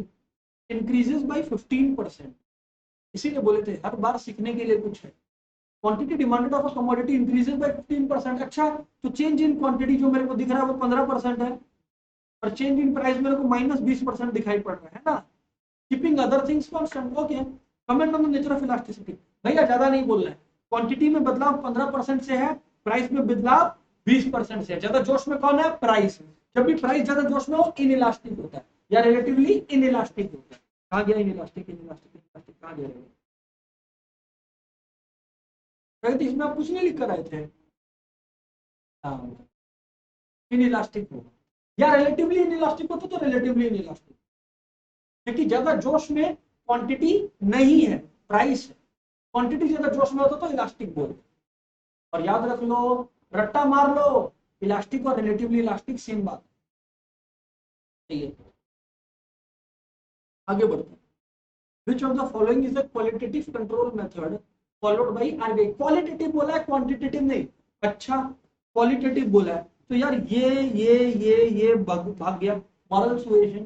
increases by 15%, इसीलिए बोले थे हर बार सीखने के लिए कुछ है। Quantity demanded of a commodity increases by 15%, अच्छा तो चेंज इन क्वांटिटी जो मेरे को दिख रहा है वो 15% है, और चेंज इन प्राइस मेरे को -20% दिखाई पड़ रहा है ना। Keeping other things constant, okay. Comment on the nature of elasticity, भैया ज्यादा नहीं बोलना है। क्वांटिटी में बदलाव 15% से है, प्राइस में बदलाव 20% से है। ज्यादा जोश में कौन है? प्राइस। जब भी प्राइस ज्यादा जोश में हो इन इलास्टिक होता है या रिलेटिवली इन इलास्टिक होता है। कहां गया in elastic? In elastic, in elastic कहां गया? इसमें आप कुछ नहीं लिख कर आए थे। हाँ, इन इलास्टिक होगा या रिलेटिवली इन इलास्टिक होता तो रिलेटिवली इन इलास्टिक, क्योंकि ज्यादा जोश में क्वांटिटी नहीं है, प्राइस है। क्वांटिटी ज्यादा जोश में होता तो इलास्टिक बोलते। और याद रख लो, रट्टा मार लो, इलास्टिक और रिलेटिवली इलास्टिक सेम बात है। आगे बढ़ते हैं। Which of the following is a qualitative control method followed by RBI? Qualitative बोला है, क्वांटिटेटिव नहीं। अच्छा, क्वालिटेटिव बोला है तो यार ये भाग गया। मॉरल सुएशन,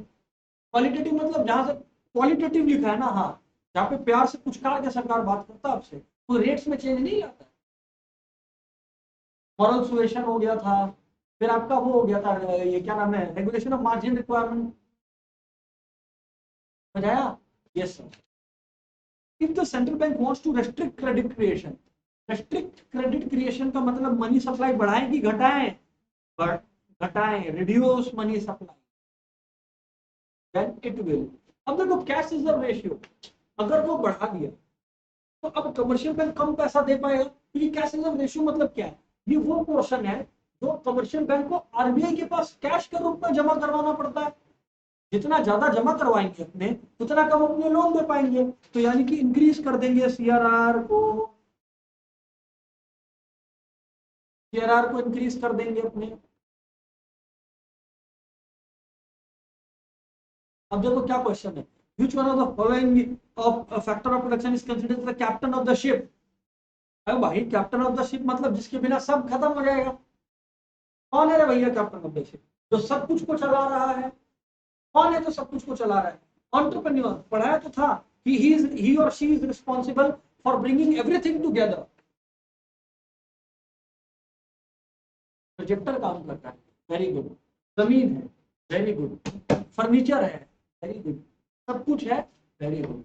क्वालिटेटिव मतलब जहां से क्वालिटेटिव लिखा है ना, हाँ, जहाँ पे प्यार से पुचकार के सरकार बात करता है आपसे, तो रेट्स में चेंज नहीं आता। मॉरल सुएशन हो गया था, फिर आपका वो हो गया था, ये क्या नाम है, रेगुलेशन ऑफ मार्जिन रिक्वायरमेंट, समझाया? Yes sir. If the central bank wants to restrict credit creation, restrict credit creation का मतलब मनी सप्लाई बढ़ाएं कि घटाएं? घटाएं, reduce money supply, then it will। अब देखो कैश रिजर्व रेशियो अगर वो बढ़ा दिया तो अब कमर्शियल बैंक कम पैसा दे पाएगा, क्योंकि कैश रिजर्व रेशियो मतलब क्या है? ये वो पोर्शन है जो कमर्शियल बैंक को आरबीआई के पास कैश के रूप में जमा करवाना पड़ता है। जितना ज्यादा जमा करवाएंगे अपने, उतना कम अपने लोन दे पाएंगे, तो यानी कि इंक्रीज कर देंगे सीआरआर को, सीआरआर को इंक्रीज कर देंगे अपने। अब देखो क्या क्वेश्चन है, which one of the following of factor of production is considered the captain of the ship? अरे भाई, कैप्टन ऑफ द शिप मतलब जिसके बिना सब खत्म हो जाएगा। कौन है रे भैया कैप्टन ऑफ द शिप? जो सब कुछ को चला रहा है। कौन है जो सब कुछ को चला रहा है? एंटरप्रेन्योर। पढ़ाया तो था कि he or she is responsible for bringing everything together। Projector काम करता है, वेरी गुड। जमीन है, वेरी गुड। फर्नीचर है, वेरी गुड। सब कुछ है, वेरी गुड।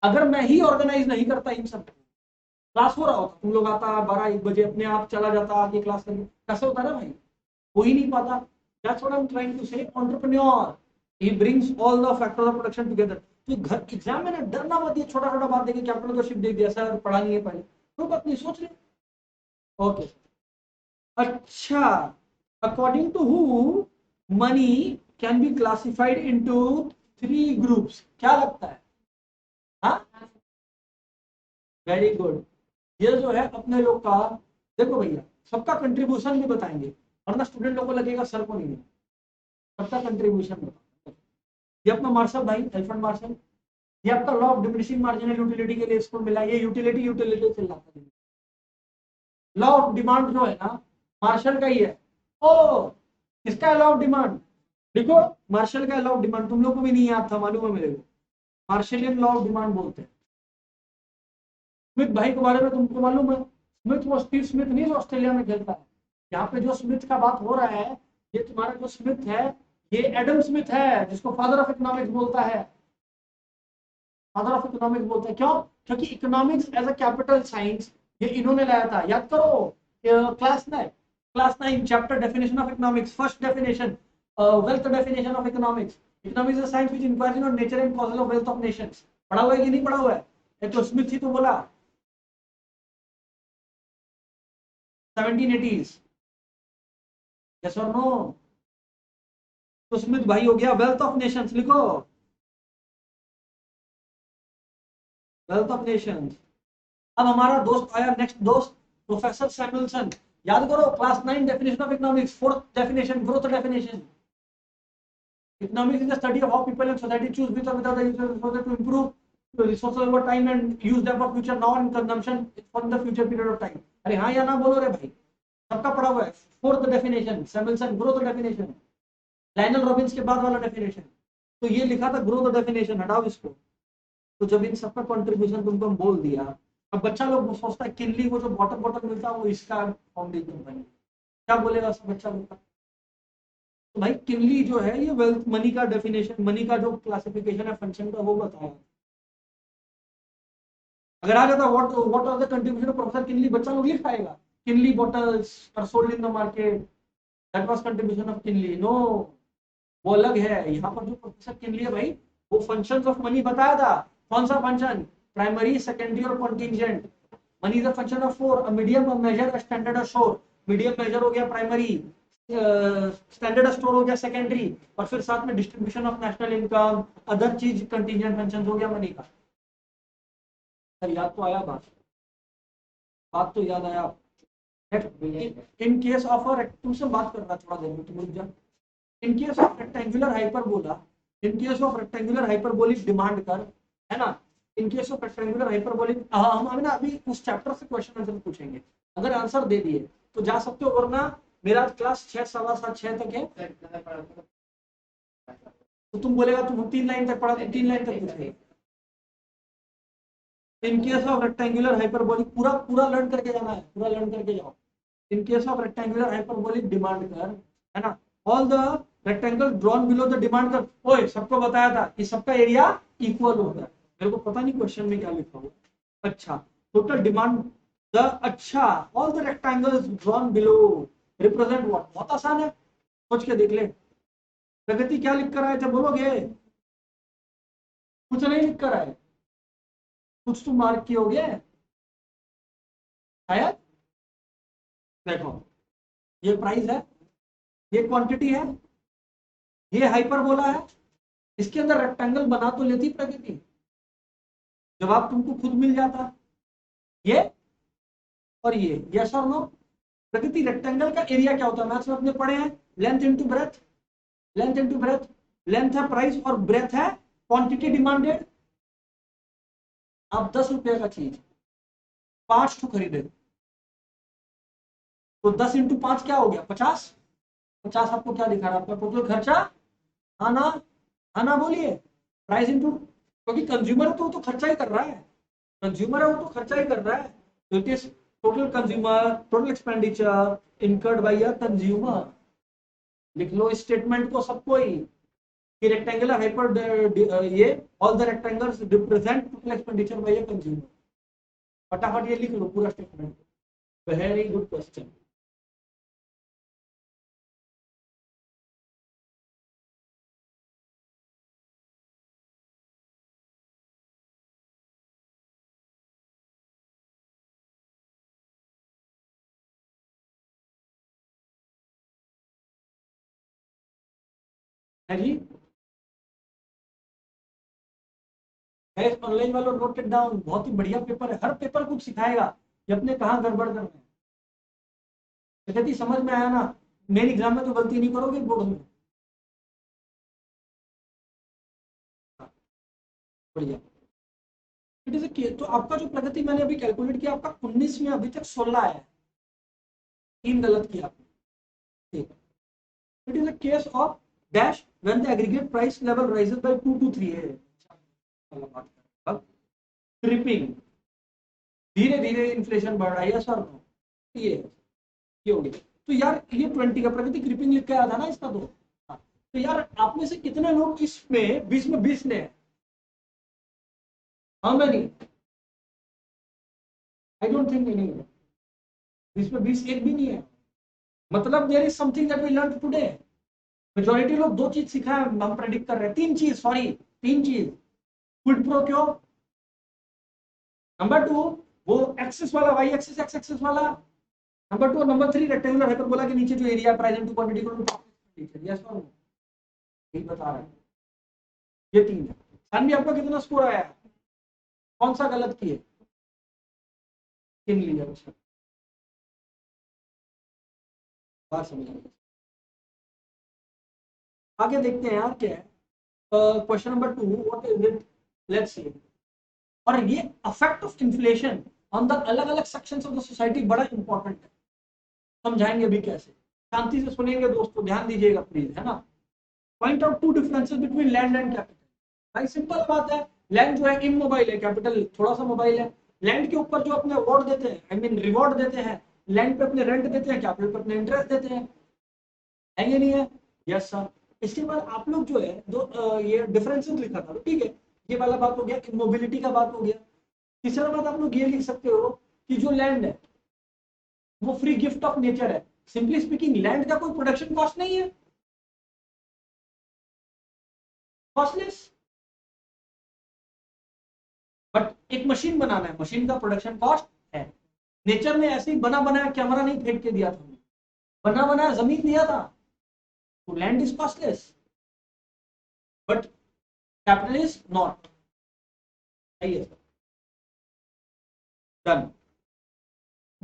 अगर मैं ही ऑर्गेनाइज नहीं करता इन सब, क्लास हो रहा होता, तुम लोग आता 12-1 बजे अपने आप चला जाता आगे क्लास करने, कैसे होता ना भाई? हो ही नहीं पाता। That's what I'm trying to say। Entrepreneur, he brings all the factors of production together। तो घर एग्जाम में ना डरना मत, ये छोटा छोटा बात देके कैप्टन को शिप दे दिया सर, पढ़ा नहीं है पहले, तो बात नहीं, सोच ले। ओके, अच्छा, according to who money can be classified into 3 groups, क्या लगता है? हाँ, वेरी गुड। ये जो है अपने लोग का, देखो भैया सबका कंट्रीब्यूशन भी बताएंगे, वरना स्टूडेंट लोग को लगेगा सर को नहीं है। सबका कंट्रीब्यूशन बताओ। ये अपना मार्शल भाई, एल्फ्रेड मार्शल, ये आपका law of diminishing marginal utility के लिए इसको मिला, ये यूटिलिटी यूटिलिटी चल रहा था। लॉ ऑफ डिमांड जो है ना, मार्शल का ही है। ओ, किसका लॉ ऑफ डिमांड? देखो, मार्शल का लॉ ऑफ डिमांड तुम लोग को भी नहीं याद था, मालूम है मेरे को। मार्शलियन लॉ ऑफ डिमांड बोलते हैं। स्मिथ भाई के बारे में तुमको मालूम है? स्मिथ वो स्टीव स्मिथ नहीं जो ऑस्ट्रेलिया में खेलता है। यहाँ पे जो स्मिथ का बात हो रहा है, ये तुम्हारा जो स्मिथ है, ये एडम स्मिथ है, जिसको फादर ऑफ इकोनॉमिक्स बोलता है। फादर ऑफ इकोनॉमिक्स बोलते हैं, क्यों? क्योंकि economics as a capital science ये इन्होंने लाया था। याद करो, class 9 chapter definition of economics, first definition, wealth definition of economics. Economics is science which inquires in nature and causes of wealth of nations. पढ़ा हुआ है कि नहीं पढ़ा हुआ है? ये तो स्मिथ ही तो बोला, 1780s। यस और नो? तो स्मिथ भाई हो गया। वेल्थ ऑफ नेशंस लिखो, वेल्थ ऑफ नेशंस। अब हमारा दोस्त आया, नेक्स्ट दोस्त प्रोफेसर सैमुअलसन। याद करो, class 9 definition of economics, fourth definition, growth definition. Economics is the study of how people and society choose with और without the use of resources to improve resources over time and use them for future now and consumption for the future period of time. अरे हाँ या ना बोलो रे भाई, सबका पढ़ा हुआ है. Fourth definition Samuelson, grow the definition, Lionel Robins के बाद वाला डेफिनेशन. तो ये लिखा था ग्रो द डेफिनेशन, हटाओ इसको. तो जब इन सबका कंट्रीब्यूशन तुमको हम बोल दिया, अब बच्चा लोग सोचता है किनली वो जो बॉटल बॉटल मिलता है वो इसका फाउंडेशन बने, क्या बोलेगा सब बच्चा लोग का. तो भाई किनली जो है ये वेल्थ मनी का डेफिनेशन, मनी का जो क्लासिफिकेशन है फंक्शन का वो बताया. अगर आ जाता what are the contribution of professor Kinley, बच्चा लोग लिख पाएगा Kinley bottles are sold in the market, that was contribution of Kinley. No, वो अलग है. यहाँ पर जो प्रोफेसर किनली है भाई, वो फंक्शंस ऑफ मनी बताया था. कौन सा फंक्शन? प्राइमरी, सेकेंडरी और contingent. Money is a function of four, a medium, a measure, a standard, a store. Medium measure हो गया प्राइमरी, स्टैंडर्ड स्टोर हो गया सेकेंडरी, और फिर साथ में distribution of national income, other चीज कंटिजेंट फंक्शन हो गया मनी का. सर याद तो आया, बात तो याद आया. इन केस ऑफ अ, तुमसे बात कर रहा थोड़ा देर में, तुम रुक जा. in case of rectangular hyperbola, in case of rectangular hyperbolic demand कर, है ना. in case of rectangular hyperbolic, हम ना अभी उस चैप्टर से क्वेश्चन आंसर पूछेंगे. अगर आंसर दे दिए तो जा सकते हो, वरना मेरा क्लास 6 सवा 7 6 तक है. तो तुम बोलेगा तुम 3 लाइन तक पढ़ा, तो 3 लाइन तक पूछेंगे. इन केस ऑफ रेक्टेंगुलर हाइपरबोलिक पूरा पूरा लर्न करके जाना है, पूरा लर्न करके जाओ. इन case of rectangular hyperbolic demand कर, है ना, all the rectangle drawn below the demand कर. ओए सबको बताया था कि सबका एरिया इक्वल होता है. मेरे को पता नहीं क्वेश्चन में क्या लिखा हुआ. अच्छा, टोटल डिमांड द, अच्छा, all the rectangles drawn below represent what. बहुत आसान है, सोच के देख ले. प्रगति क्या लिख कर आए थे बोलोगे? कुछ नहीं लिख कर आए, कुछ तो मार्क किए शायद. देखो, ये प्राइस है, ये क्वांटिटी है, ये हाइपरबोला है. इसके अंदर रेक्टेंगल बना तो लेती प्रकृति, जवाब तुमको खुद मिल जाता. ये और ये, यस और नो. प्रकृति रेक्टेंगल का एरिया क्या होता है, मैथ्स में अपने पढ़े हैं, length into breadth. Length into breadth, length है प्राइस और ब्रेथ है क्वांटिटी डिमांडेड. आप 10 रुपए का चीज 5 ठो खरीदे, तो 10 इंटू 5 क्या हो गया? 50. 50 आपको क्या दिखा रहा है? आपका टोटल खर्चा. आना आना बोलिए. प्राइस इंटू, क्योंकि कंज्यूमर तो खर्चा ही कर रहा है, कंज्यूमर है वो तो खर्चा ही कर रहा है. तो it is total consumer, total expenditure incurred by a consumer. लिख लो इस स्टेटमेंट को सबको ही कि रेक्टेंगुलर हाइपर, ये all the rectangles represent total expenditure bye a consumer. फटाफट ये लिख लो पूरा स्टेटमेंट. Very good question. है जी, ऑनलाइन वालों नोट इट डाउन. बहुत ही बढ़िया पेपर है, हर पेपर कुछ सिखाएगा कि अपने कहाँ गड़बड़ करना है. यदि समझ में आया ना, मेन एग्जाम में तो गलती नहीं करोगे बोर्ड में. बढ़िया. इट इज, तो आपका जो प्रगति मैंने अभी कैलकुलेट किया, आपका 19 में अभी तक 16 आया है. 3 गलत किया आपने. ठीक. It is a case of dash when the aggregate price level rises by 2 to 3 है. अब क्रिपिंग, धीरे धीरे इन्फ्लेशन बढ़ रहा है, यस और नो. ये हो गया. तो यार ये 20 का प्रगति क्रिपिंग लिख के आया था ना इसका. तो हाँ. तो यार आप में से कितने लोग इसमें 20 में 20 ने, how many? I don't think any. 20 में 20 एक भी नहीं है. मतलब there is something that we learn today. Majority लोग 2 चीज सीखा है, हम प्रेडिक्ट कर रहे हैं. 3 चीज, सॉरी 3 चीज. क्विड प्रो क्यों, नंबर 2 वो एक्सिस वाला, वाई एक्सिस एक्स एक्सिस वाला, नंबर 2, नंबर 3 रेक्टेंगुलर हाइपरबोला के नीचे जो एरिया प्रेजेंट टू क्वांटिटी को. यस और नो, यही बता रहा है. ये 3 है. सानवी आपका कितना स्कोर आया है? कौन सा गलत किए? 3 लिया. अच्छा, बात समझ आई. आगे देखते हैं यार क्या है. Question number 2, what is it, let's see. और ये affect of inflation on the अलग अलग सेक्शंस ऑफ द सोसाइटी बड़ा इंपॉर्टेंट है, समझाएंगे भी कैसे, शांति से सुनेंगे दोस्तों, ध्यान दीजिएगा प्लीज, है ना। Point out two differences between land and capital. भाई सिंपल बात है, लैंड जो है इमोबाइल है, कैपिटल थोड़ा सा मोबाइल है। लैंड के ऊपर जो अपने अवार्ड देते हैं, आई मीन रिवॉर्ड देते हैं, लैंड पे अपने रेंट देते हैं, कैपिटल पे अपने इंटरेस्ट देते हैं, है ये नहीं है? Yes sir. इसके बाद आप लोग जो है जो ये डिफरेंसेस लिखा था, ठीक है, ये वाला बात हो गया, मोबिलिटी का बात हो गया। तीसरा बात आप लोग ये लिख सकते हो कि जो लैंड है वो फ्री गिफ्ट ऑफ नेचर है। सिंपली स्पीकिंग लैंड का कोई प्रोडक्शन कॉस्ट नहीं है, कॉस्टलेस। बट एक मशीन बनाना है, मशीन का प्रोडक्शन कॉस्ट है। नेचर ने ऐसे ही बना बनाया कैमरा नहीं फेंक के दिया था, बना बनाया जमीन दिया था, तो land is costless, but capital is not. Done.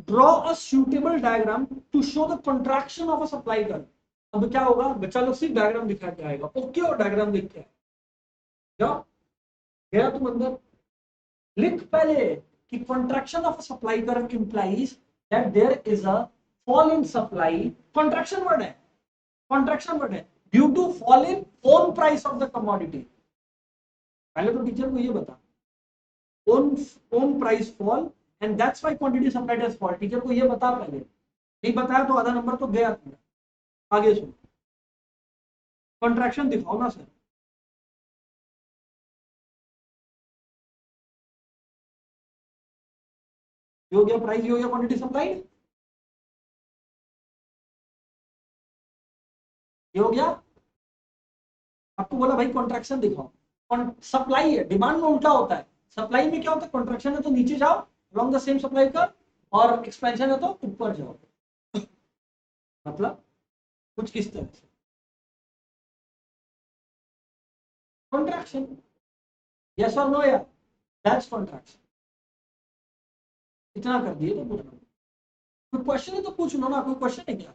Draw a suitable diagram to show the contraction of a supply curve. अब क्या होगा, बच्चा लोग सिर्फ डायग्राम दिखा के आएगा, ओके, और डायग्राम दिख के जाओ, गया तुम अंदर, लिख पहले कि contraction of a supply curve implies that there is a fall in supply, contraction word है, कंट्रैक्शन वर्ड है, due to fall in own price of the commodity. पहले तो टीचर को ये बता, own price fall and that's why quantity supplied has fall. Teacher को ये बता पहले, नहीं बताया तो आधा नंबर तो गया तुम्हारा। आगे सुनो, कंट्रैक्शन दिखाओ ना सर। ये हो गया प्राइस, ये हो गया क्वांटिटी सप्लाइड, ये हो गया। आपको बोला भाई कॉन्ट्रैक्शन दिखाओ, सप्लाई है, डिमांड में उल्टा होता है। सप्लाई में क्या होता है, कॉन्ट्रैक्शन है तो नीचे जाओ along द सेम सप्लाई का, और एक्सपेंशन है तो ऊपर जाओ। मतलब कुछ इस तरह से कॉन्ट्रैक्शन। यस और नो यार, दैट्स कॉन्ट्रैक्शन। इतना कर दिए तो पूछना, कोई क्वेश्चन है तो पूछ लो ना, कोई क्वेश्चन है क्या?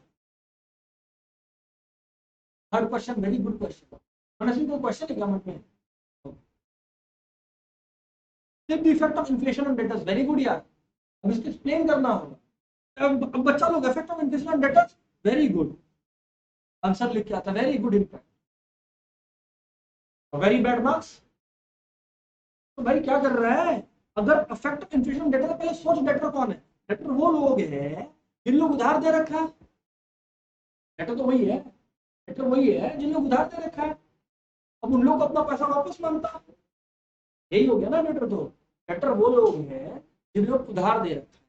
Third question, very good question. Honestly कोई क्वेश्चन है क्या मन में? The effect of inflation on debtors, very good यार, अब इसको एक्सप्लेन करना होगा। अब बच्चा लोग effect of inflation on debtors, very good, answer लिख के आता, very good impact, very bad marks. तो भाई क्या कर रहा है, अगर इफेक्ट ऑफ इन्फ्लेशन डेटर, पहले सोच डेटर कौन है। डेटर वो लोग हैं जिन लोग उधार दे रखा है, डेटर तो वही है, डेटर वही है जिन लोग उधार दे रखा है, अब उन लोग अपना पैसा वापस मांगता है, यही हो गया ना डेटर। तो डेटर वो लोग हैं जिन लोग उधार दे रखा है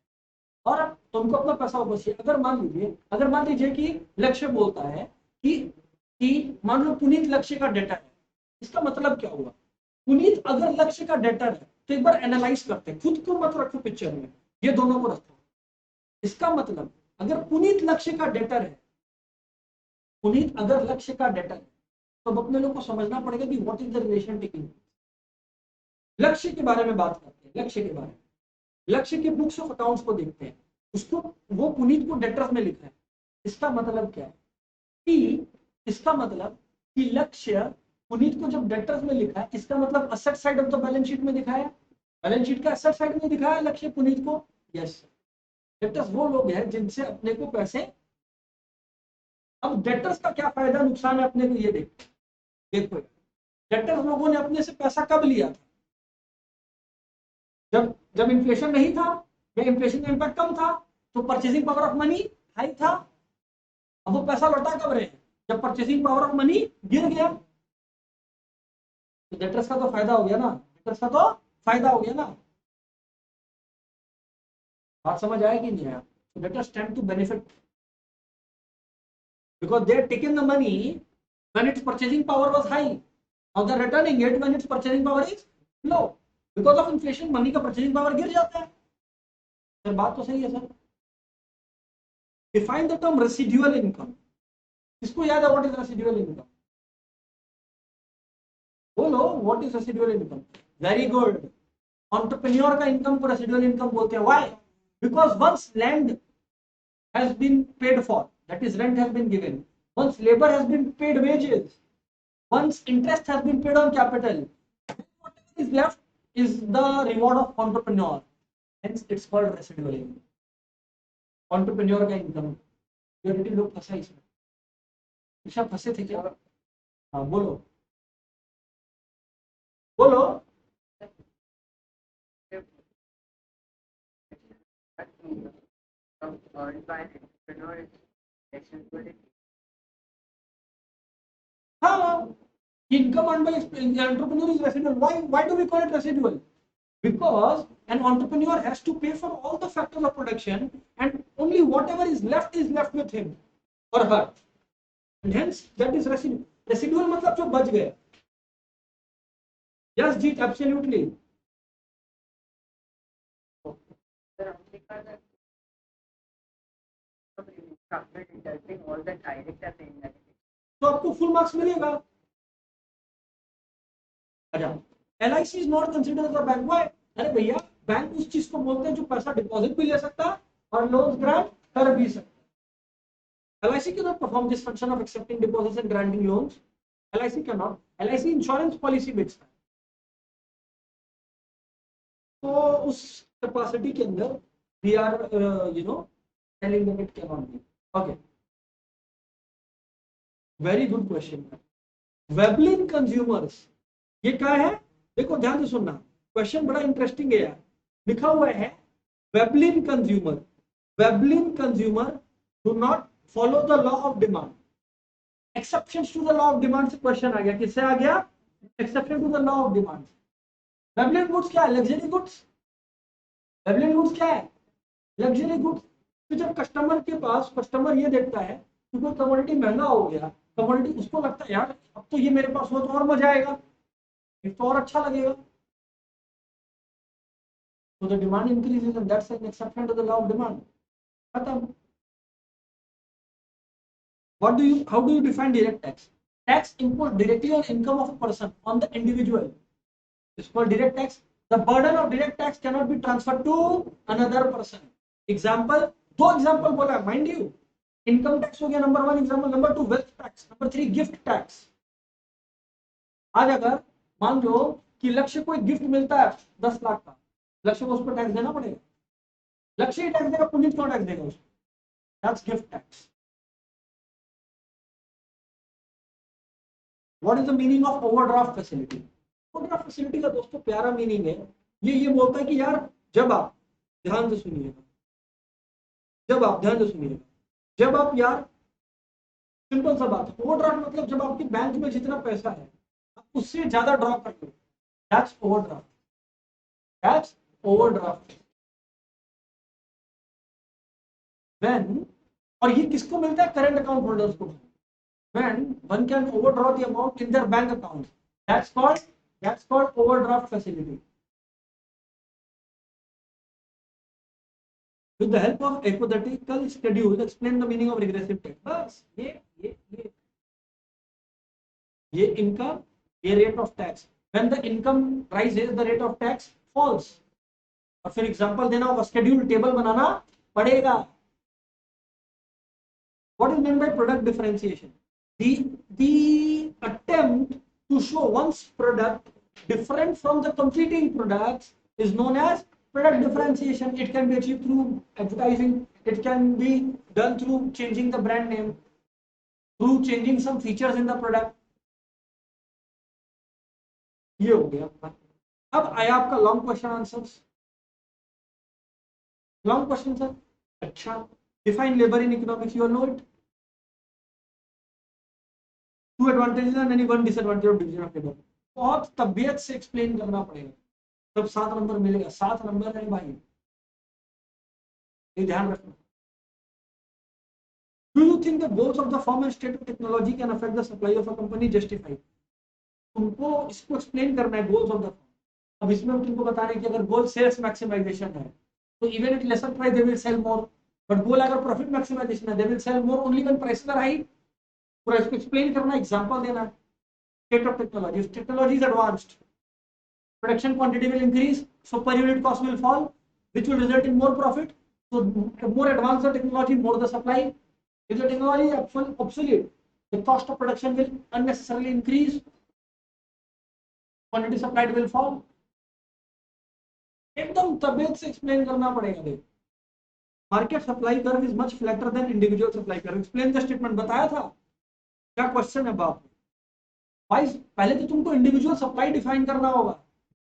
और तुमको अपना पैसा वापस चाहिए। अगर मान लीजिए कि लक्ष्य बोलता है कि मान लो पुनीत लक्ष्य का डेटर है, इसका मतलब क्या हुआ, पुनीत अगर लक्ष्य का डेटर है तो एक बार एनालाइज करते हैं, खुद को मत रखो पिक्चर में, ये दोनों को रखो। इसका मतलब अगर पुनीत लक्ष्य का डेटर है, पुनीत अगर लक्ष्य का डेटर है, तो अपने लोग को समझना पड़ेगा कि what is the relation taking. लक्ष्य के बारे में बात करते हैं, लक्ष्य के बारे में, लक्ष्य के बुक्स ऑफ अकाउंट्स को देखते हैं, उसको वो पुनीत को डेटर्स में लिखा है। इसका मतलब क्या है कि इसका मतलब कि लक्ष्य पुनीत को जब डेटर्स में लिखा है, इसका मतलब asset side of the balance sheet में दिखाया, बैलेंस शीट का असेट साइड में दिखाया लक्ष्य पुनीत को। यस, डेटर्स वो लोग हैं जिनसे अपने को पैसे, अब डेटर्स का क्या फायदा नुकसान है अपने को ये देखो, डेटर्स लोगों ने अपने से पैसा कब लिया था, जब जब इन्फ्लेशन नहीं था, या इन्फ्लेशन का इम्पैक्ट कम था, तो purchasing power of money high था। अब वो पैसा लौटा कब रहे हैं, जब परचेसिंग पावर ऑफ मनी गिर गया। तो डेटर्स का तो फायदा हो गया ना, डेटर्स का तो फायदा हो गया ना। बात समझ आया कि नहीं आया? तो debtors tend to benefit because they had taken the money when its purchasing power was high. Now they're returning it when its purchasing power is low. Because of inflation, money का purchasing power गिर जाता है। सर बात तो सही है sir. Define the term residual income. इसको याद है, what is residual income? बोलो, what is residual income? Very good. Entrepreneur का income को residual income बोलते हैं। Why? Because once land has been paid for, that is rent has been given, once labor has been paid wages, once interest has been paid on capital, whatever is left is the reward of entrepreneur, hence it's called residual income. entrepreneur का income majority लोग फंसा इसमें। ईशा फंसे थे क्या? हाँ बोलो बोलो। हाँ, income earned by entrepreneur is residual. Why do we call it residual? Because an entrepreneur has to pay for all the factors of production, and only whatever is left with him or her, and hence that is residual. Residual मतलब जो बच गया। Yes, Jeet, absolutely. तो आपको फुल मार्क्स मिलेगा। अच्छा, LIC is not considered as a bank. Why? अरे भैया, बैंक उस चीज को बोलते हैं जो पैसा डिपॉजिट भी ले सकता है और लोन ग्रांट कर भी सकता है। LIC cannot perform this function of accepting deposits and granting loans. LIC cannot. LIC insurance policy बेचता है, तो उस कैपेसिटी के अंदर we are telling them it cannot be. Okay, very good question. Veblen consumers, ये क्या है? देखो ध्यान से सुनना, क्वेश्चन बड़ा इंटरेस्टिंग है यार। लिखा हुआ है Veblen consumer do not follow the law of demand. Exceptions to the law of demand से क्वेश्चन आ गया। किससे आ गया? Exception to the law of demand। Veblen goods क्या है? Luxury goods. Veblen गुड्स क्या है? Luxury goods. तो जब कस्टमर ये देखता है कि कोई कमोडिटी महंगा हो गया, कमोडिटी उसको लगता है यार अब तो ये मेरे पास हो तो और मजा आएगा, तो और अच्छा लगेगा, तो the demand increases and that's an exception to the law of demand. खत्म। How do you define direct tax? Tax imposed directly on income of a person, on the individual. It's called direct tax. The burden of direct tax cannot be transferred to another person. Example, दो एग्जाम्पल बोला है, माइंड यू। इनकम टैक्स हो गया number 1 example, number 2 wealth tax, number 3 gift tax. आज अगर मान लो कि लक्ष्य कोई गिफ्ट मिलता है 10 लाख का, लक्ष्य को उस पर टैक्स देना पड़ेगा? लक्ष्य ही टैक्स देगा, पुनीत क्यों टैक्स देगा उसको? That's gift tax. What is the meaning of overdraft facility? Overdraft facility का दोस्तों प्यारा मीनिंग है, ये बोलता है कि यार जब आप ध्यान से सुनिएगा, जब आप यार, सिंपल सा बात है, ओवरड्राफ्ट मतलब जब आपके बैंक में जितना पैसा है आप उससे ज्यादा ड्रॉ कर लो, दैट्स ओवरड्राफ्ट। व्हेन, और ये किसको मिलता है? करंट अकाउंट होल्डर्स को। When one can overdraw the amount in their bank account, that's called overdraft facility. With the help of hypothetical schedule, explain the meaning of regressive tax. बस ये इनकम, ये rate of tax. When the income rises, the rate of tax falls. और फिर एग्जांपल देना होगा, शेड्यूल टेबल बनाना पड़ेगा। What is meant by product differentiation? The attempt to show one's product different from the competing products is known as product differentiation. It can be achieved through advertising. It can be done through changing the brand name, through changing some features in the product. ये हो गया। अब आया आपका long question answers. Long question sir, अच्छा, define labour in economics, you know it. Two advantages and any one disadvantage of division of labour. बहुत तबियत से एक्सप्लेन करना पड़ेगा, तब 7 नंबर मिलेगा। 7 नंबर है भाई, ये ध्यान रखना। Do you think the goals of the firm and state of technology can affect the supply of a company? Justify. तुमको इसको एक्सप्लेन करना है, गोल्स ऑफ द फर्म। अब इसमें हम तुमको बता रहे हैं कि अगर गोल सेल्स मैक्सिमाइजेशन है तो even at lesser price they will sell more, but goal अगर प्रॉफिट मैक्सिमाइजेशन है they will sell more only when prices are high. पूरा इसको एक्सप्लेन करना, एग्जांपल देना। State of technology, technology is advanced, production quantity will increase, so per unit cost will fall, which will result in more profit. So more advanced the technology, more the supply. If the technology is obsolete, the cost of production will unnecessarily increase, quantity supplied will fall. एकदम तबियत से एक्सप्लेन करना पड़ेगा। देख, market supply curve is much flatter than individual supply curve. Explain the statement. बताया था क्या क्वेश्चन है बाप। भाई पहले तो तुमको इंडिविजुअल सप्लाई डिफाइन करना होगा,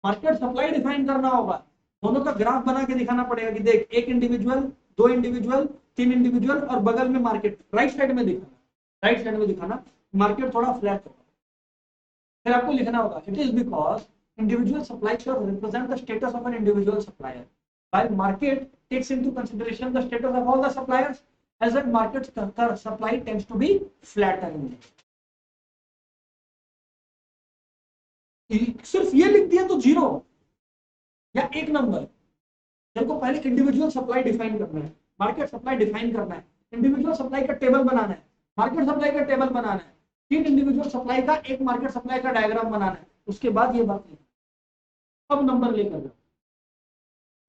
मार्केट सप्लाई डिफाइन करना होगा, दोनों का ग्राफ बना के दिखाना पड़ेगा कि देख एक इंडिविजुअल, दो इंडिविजुअल, तीन इंडिविजुअल और बगल में मार्केट। राइट साइड में दिखाना, राइट साइड में दिखाना मार्केट थोड़ा फ्लैट होगा। फिर आपको लिखना होगा it is because individual supply curve represent the status of an individual supplier, while market takes into consideration the status of all the suppliers, as that market supply tends to be flatter in nature. सिर्फ ये लिख दिया तो जीरो या एक नंबर। तेरे को पहले इंडिविजुअल सप्लाई डिफाइन करना है, मार्केट सप्लाई डिफाइन करना है, इंडिविजुअल सप्लाई का टेबल बनाना है, मार्केट सप्लाई का टेबल बनाना है, तीन इंडिविजुअल सप्लाई का एक मार्केट सप्लाई का डायग्राम बनाना है, उसके बाद ये बात लिखना। अब नंबर लेकर जाओ।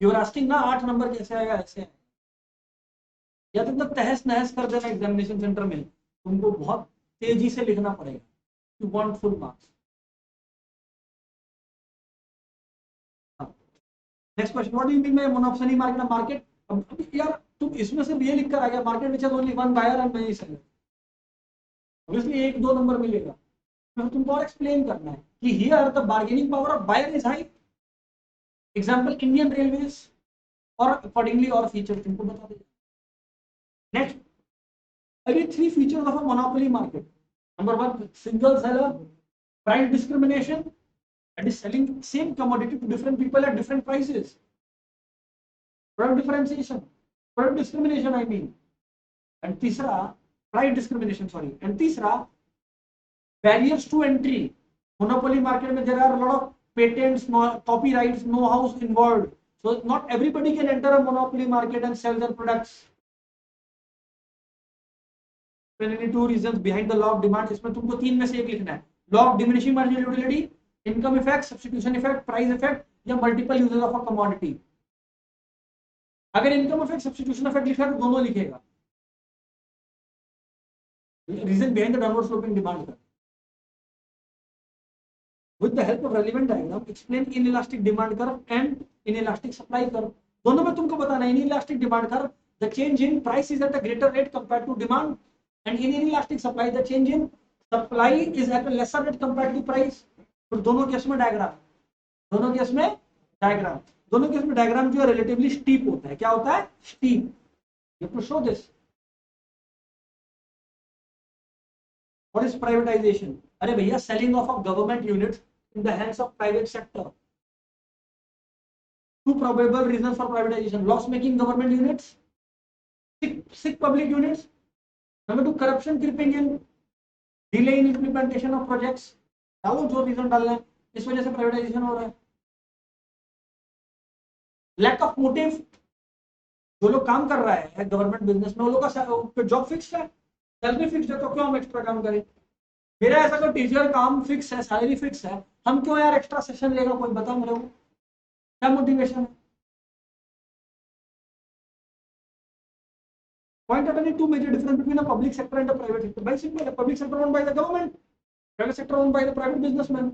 यूर आस्किंग ना 8 नंबर कैसे आएगा, ऐसे आएगा। या तुम तक तहस नहस कर देना एग्जामिनेशन सेंटर में, तुमको बहुत तेजी से लिखना पड़ेगा। You want full marks. Next question, what do you mean by monopoly market? Market अब यार तुम इसमें सिर्फ ये लिखकर आ गया market which has only one buyer and many seller, obviously एक दो नंबर मिलेगा। तो तुमको और एक्सप्लेन करना है कि here the bargaining power of buyer is high, example Indian Railways, और अकॉर्डिंगली और फीचर तुमको बता देगा। नेक्स्ट, अभी 3 features of a monopoly market. Number 1, single seller, price discrimination, that is selling same commodity to different people at different prices, product differentiation, product discrimination I mean, and तीसरा price discrimination sorry, and तीसरा barriers to entry. Monopoly market में there are a lot of patents, copyrights, know-hows involved, so not everybody can enter a monopoly market and sell their products. 22 reasons behind the law of demand, इसमें तुमको 3 में से एक लिखना है। law of diminishing marginal utility, income effect, substitution effect, price effect, या multiple uses of a commodity. अगर इनकम इफेक्ट सब्स्टिट्यूशन इफेक्ट लिखा है तो दोनों लिखेगा। Reason behind the downward sloping demand का। With the help of relevant diagram explain inelastic demand curve and inelastic supply curve. दोनों में तुमको बताना है inelastic demand curve, the change in price is at a greater rate compared to demand, and in inelastic supply the change in supply is at a lesser rate compared to price. तो दोनों केस में डायग्राम, दोनों केस में डायग्राम, दोनों केस में डायग्राम जो है रिलेटिवली स्टीप होता है। क्या होता है? Steep. You have to show this. What is privatisation? अरे भैया, selling off a government units in the hands of private sector. Two probable reasons for privatization: loss making government units, sick public units. Number 2, corruption creeping in, delay in implementation of projects. डालो जो रीजन डालना है, इस वजह से प्राइवेटाइजेशन हो रहा है। लैक ऑफ मोटिव, जो लोग काम कर रहा है गवर्नमेंट बिजनेस में, वो लोग का जॉब फिक्स है, सैलरी फिक्स है, तो क्यों हम एक्स्ट्रा काम करें? मेरा ऐसा कोई टीचर काम फिक्स है, सैलरी फिक्स है, हम क्यों यार एक्स्ट्रा सेशन लेगा? कोई बता मेरे को, क्या मोटिवेशन है? Point at any two major difference between a public sector and a private sector. Very simple. A public sector owned by the government, private sector owned by the private businessman.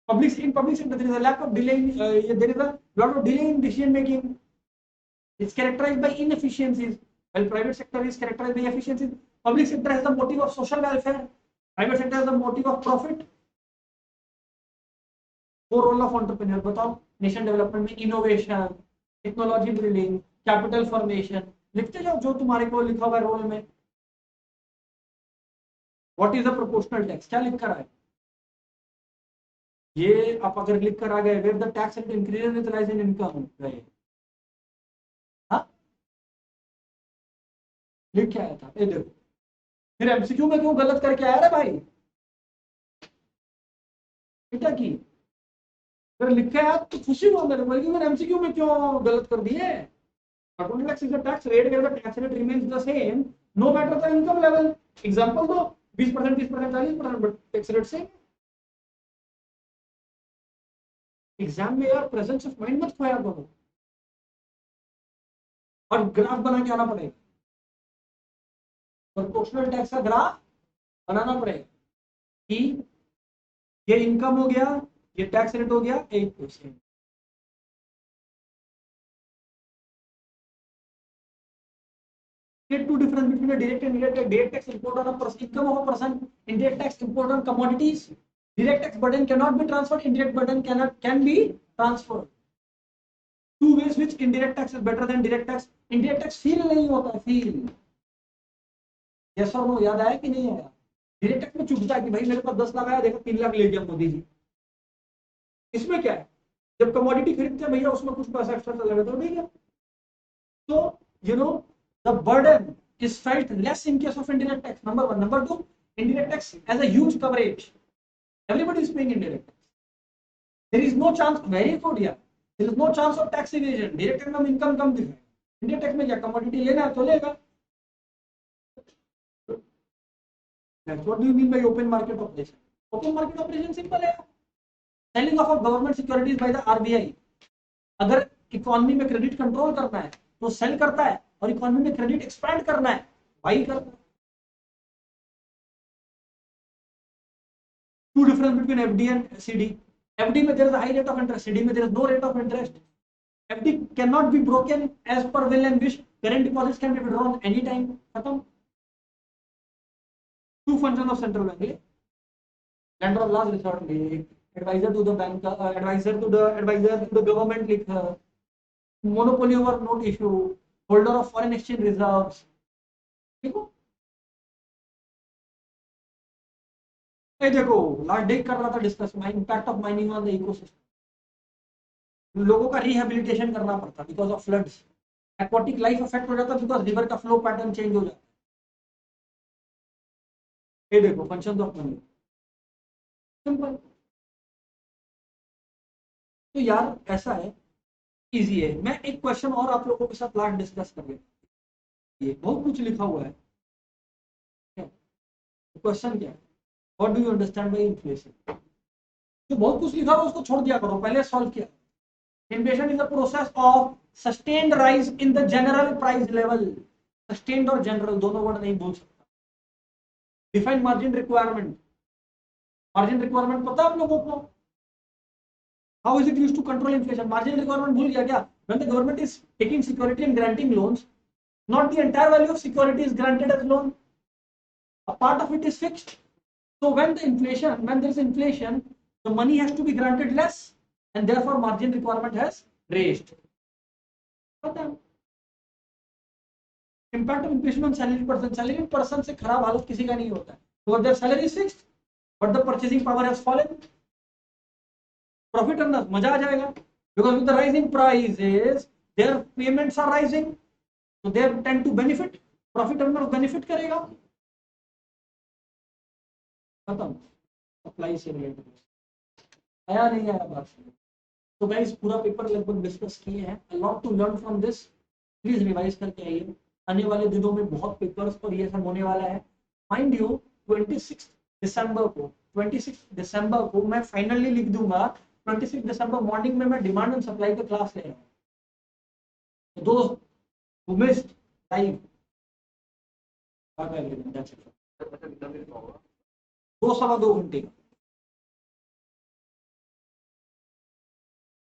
In public sector there is a lack of delay. There is a lot of delay in decision making. It's characterized by inefficiencies. While private sector is characterized by efficiencies. Public sector has the motive of social welfare. Private sector has the motive of profit. Core role of entrepreneur. बताओ, nation development में innovation, technology building, capital formation. लिखते जाओ जो तुम्हारे को लिखा हुआ रोल में। What is a proportional tax? क्या लिख कर आए? ये आप अगर लिख कर आ गए, where the tax rate increases with rise in income, गए। हाँ, लिख के आया था, ये देखो। फिर एमसीक्यू में क्यों गलत करके आया रे भाई? बेटा की अगर लिखा है तो खुशी हुआ मेरे को, मैंने एमसीक्यू में क्यों गलत कर दिए? Corporate tax is a tax rate where the tax rate remains the same no matter the income level. Example दो, 20%, 30%, 40%, but tax rate same. Exam में यार प्रेजेंस ऑफ माइंड मत खोया करो, और ग्राफ बना के आना पड़ेगा। प्रोपोर्शनल टैक्स का ग्राफ बनाना पड़ेगा कि ये इनकम हो गया, ये टैक्स रेट हो गया 8%, State two difference between a direct and indirect tax. Direct tax imposed on a person, income of a person. Indirect tax imposed on commodities. Direct tax burden cannot be transferred. Indirect burden can be transferred. Two ways which indirect tax is better than direct tax. Indirect tax feel नहीं होता, feel. Yes or no? याद आया कि नहीं आया? Direct tax में चुभता है कि भाई मेरे पास 10 लाख आया, देखो 3 लाख ले गया मोदी जी. इसमें क्या है? जब कमोडिटी खरीदते हैं भैया उसमें कुछ पैसा एक्स्ट्रा लगा तो ठीक है. So you know the burden is felt less in case of indirect tax. Number one. Number two, indirect tax has a huge coverage. Everybody is paying indirect tax. There is no chance. Very good, yeah. There is no chance of tax evasion. Direct tax में income कम दिखाएगा. Indirect tax में क्या commodity लेना है तो लेगा. What do you mean by open market operation? Open market operation simple है. Selling of government securities by the RBI. अगर इकोनॉमी में क्रेडिट कंट्रोल करना है तो सेल करता है, और इकोनॉमी में क्रेडिट एक्सपैंड करना है बाई करता है. Two difference between FD and CD. FD में there is a high rate of interest. CD में there is no rate of interest. FD cannot be broken as per will and wish. Current deposits can be withdrawn anytime. खत्म. Two functions of central bank. Lender of last resort. Advisor to the bank. Advisor to the government. Monopoly over note issue. Holder of foreign exchange reserves. देखो लास्ट डे कर रहा था discuss impact of mining on the ecosystem. लोगों का रिहेबिलिटेशन करना पड़ता because of floods. Aquatic life affect हो जाता बिकॉज रिवर का फ्लो पैटर्न चेंज हो जाता. ये देखो फंक्शन ऑफ मनी सिंपल. तो यार ऐसा है, इजी है. मैं एक क्वेश्चन और आप लोगों के साथ लास्ट डिस्कस कर लेता. ये बहुत कुछ लिखा हुआ है. क्वेश्चन क्या है? What do you understand by inflation? तो बहुत कुछ लिखा हुआ उसको छोड़ दिया करो, पहले सॉल्व किया. Inflation is the process of sustained rise in the general price level. Sustained और general दोनों वर्ड नहीं बोल सकता. Define margin requirement. Margin requirement पता है आप लोगों को? How is it used to control inflation? Margin requirement भूल गया क्या? When the government is taking security and granting loans, not the entire value of security is granted as loan. A part of it is fixed. So when there is inflation, the money has to be granted less, and therefore margin requirement has raised. Impact of inflation on salaried person. Salaried person से खराब हालत किसी का नहीं होता है. Because their salary is fixed, but the purchasing power has fallen. Profit earners मजा आ जाएगा. Because with the rising prices, their payments are rising, so they tend to benefit. Profit earner benefit करेगा. खत्म. Supply से related. आया नहीं आया बात. तो गाइस पूरा पेपर लगभग डिस्कस किए हैं. A lot to learn from this. Please revise करके आइए. आने वाले दिनों में बहुत पेपर्स और ये सब होने वाला है. माइंड यू 26 दिसंबर को मैं फाइनली लिख दूंगा. 26 दिसंबर मॉर्निंग में मैं डिमांड एंड सप्लाई का क्लास ले रहा हूँ. दोस्त who missed live 2 सवा 2 घंटे का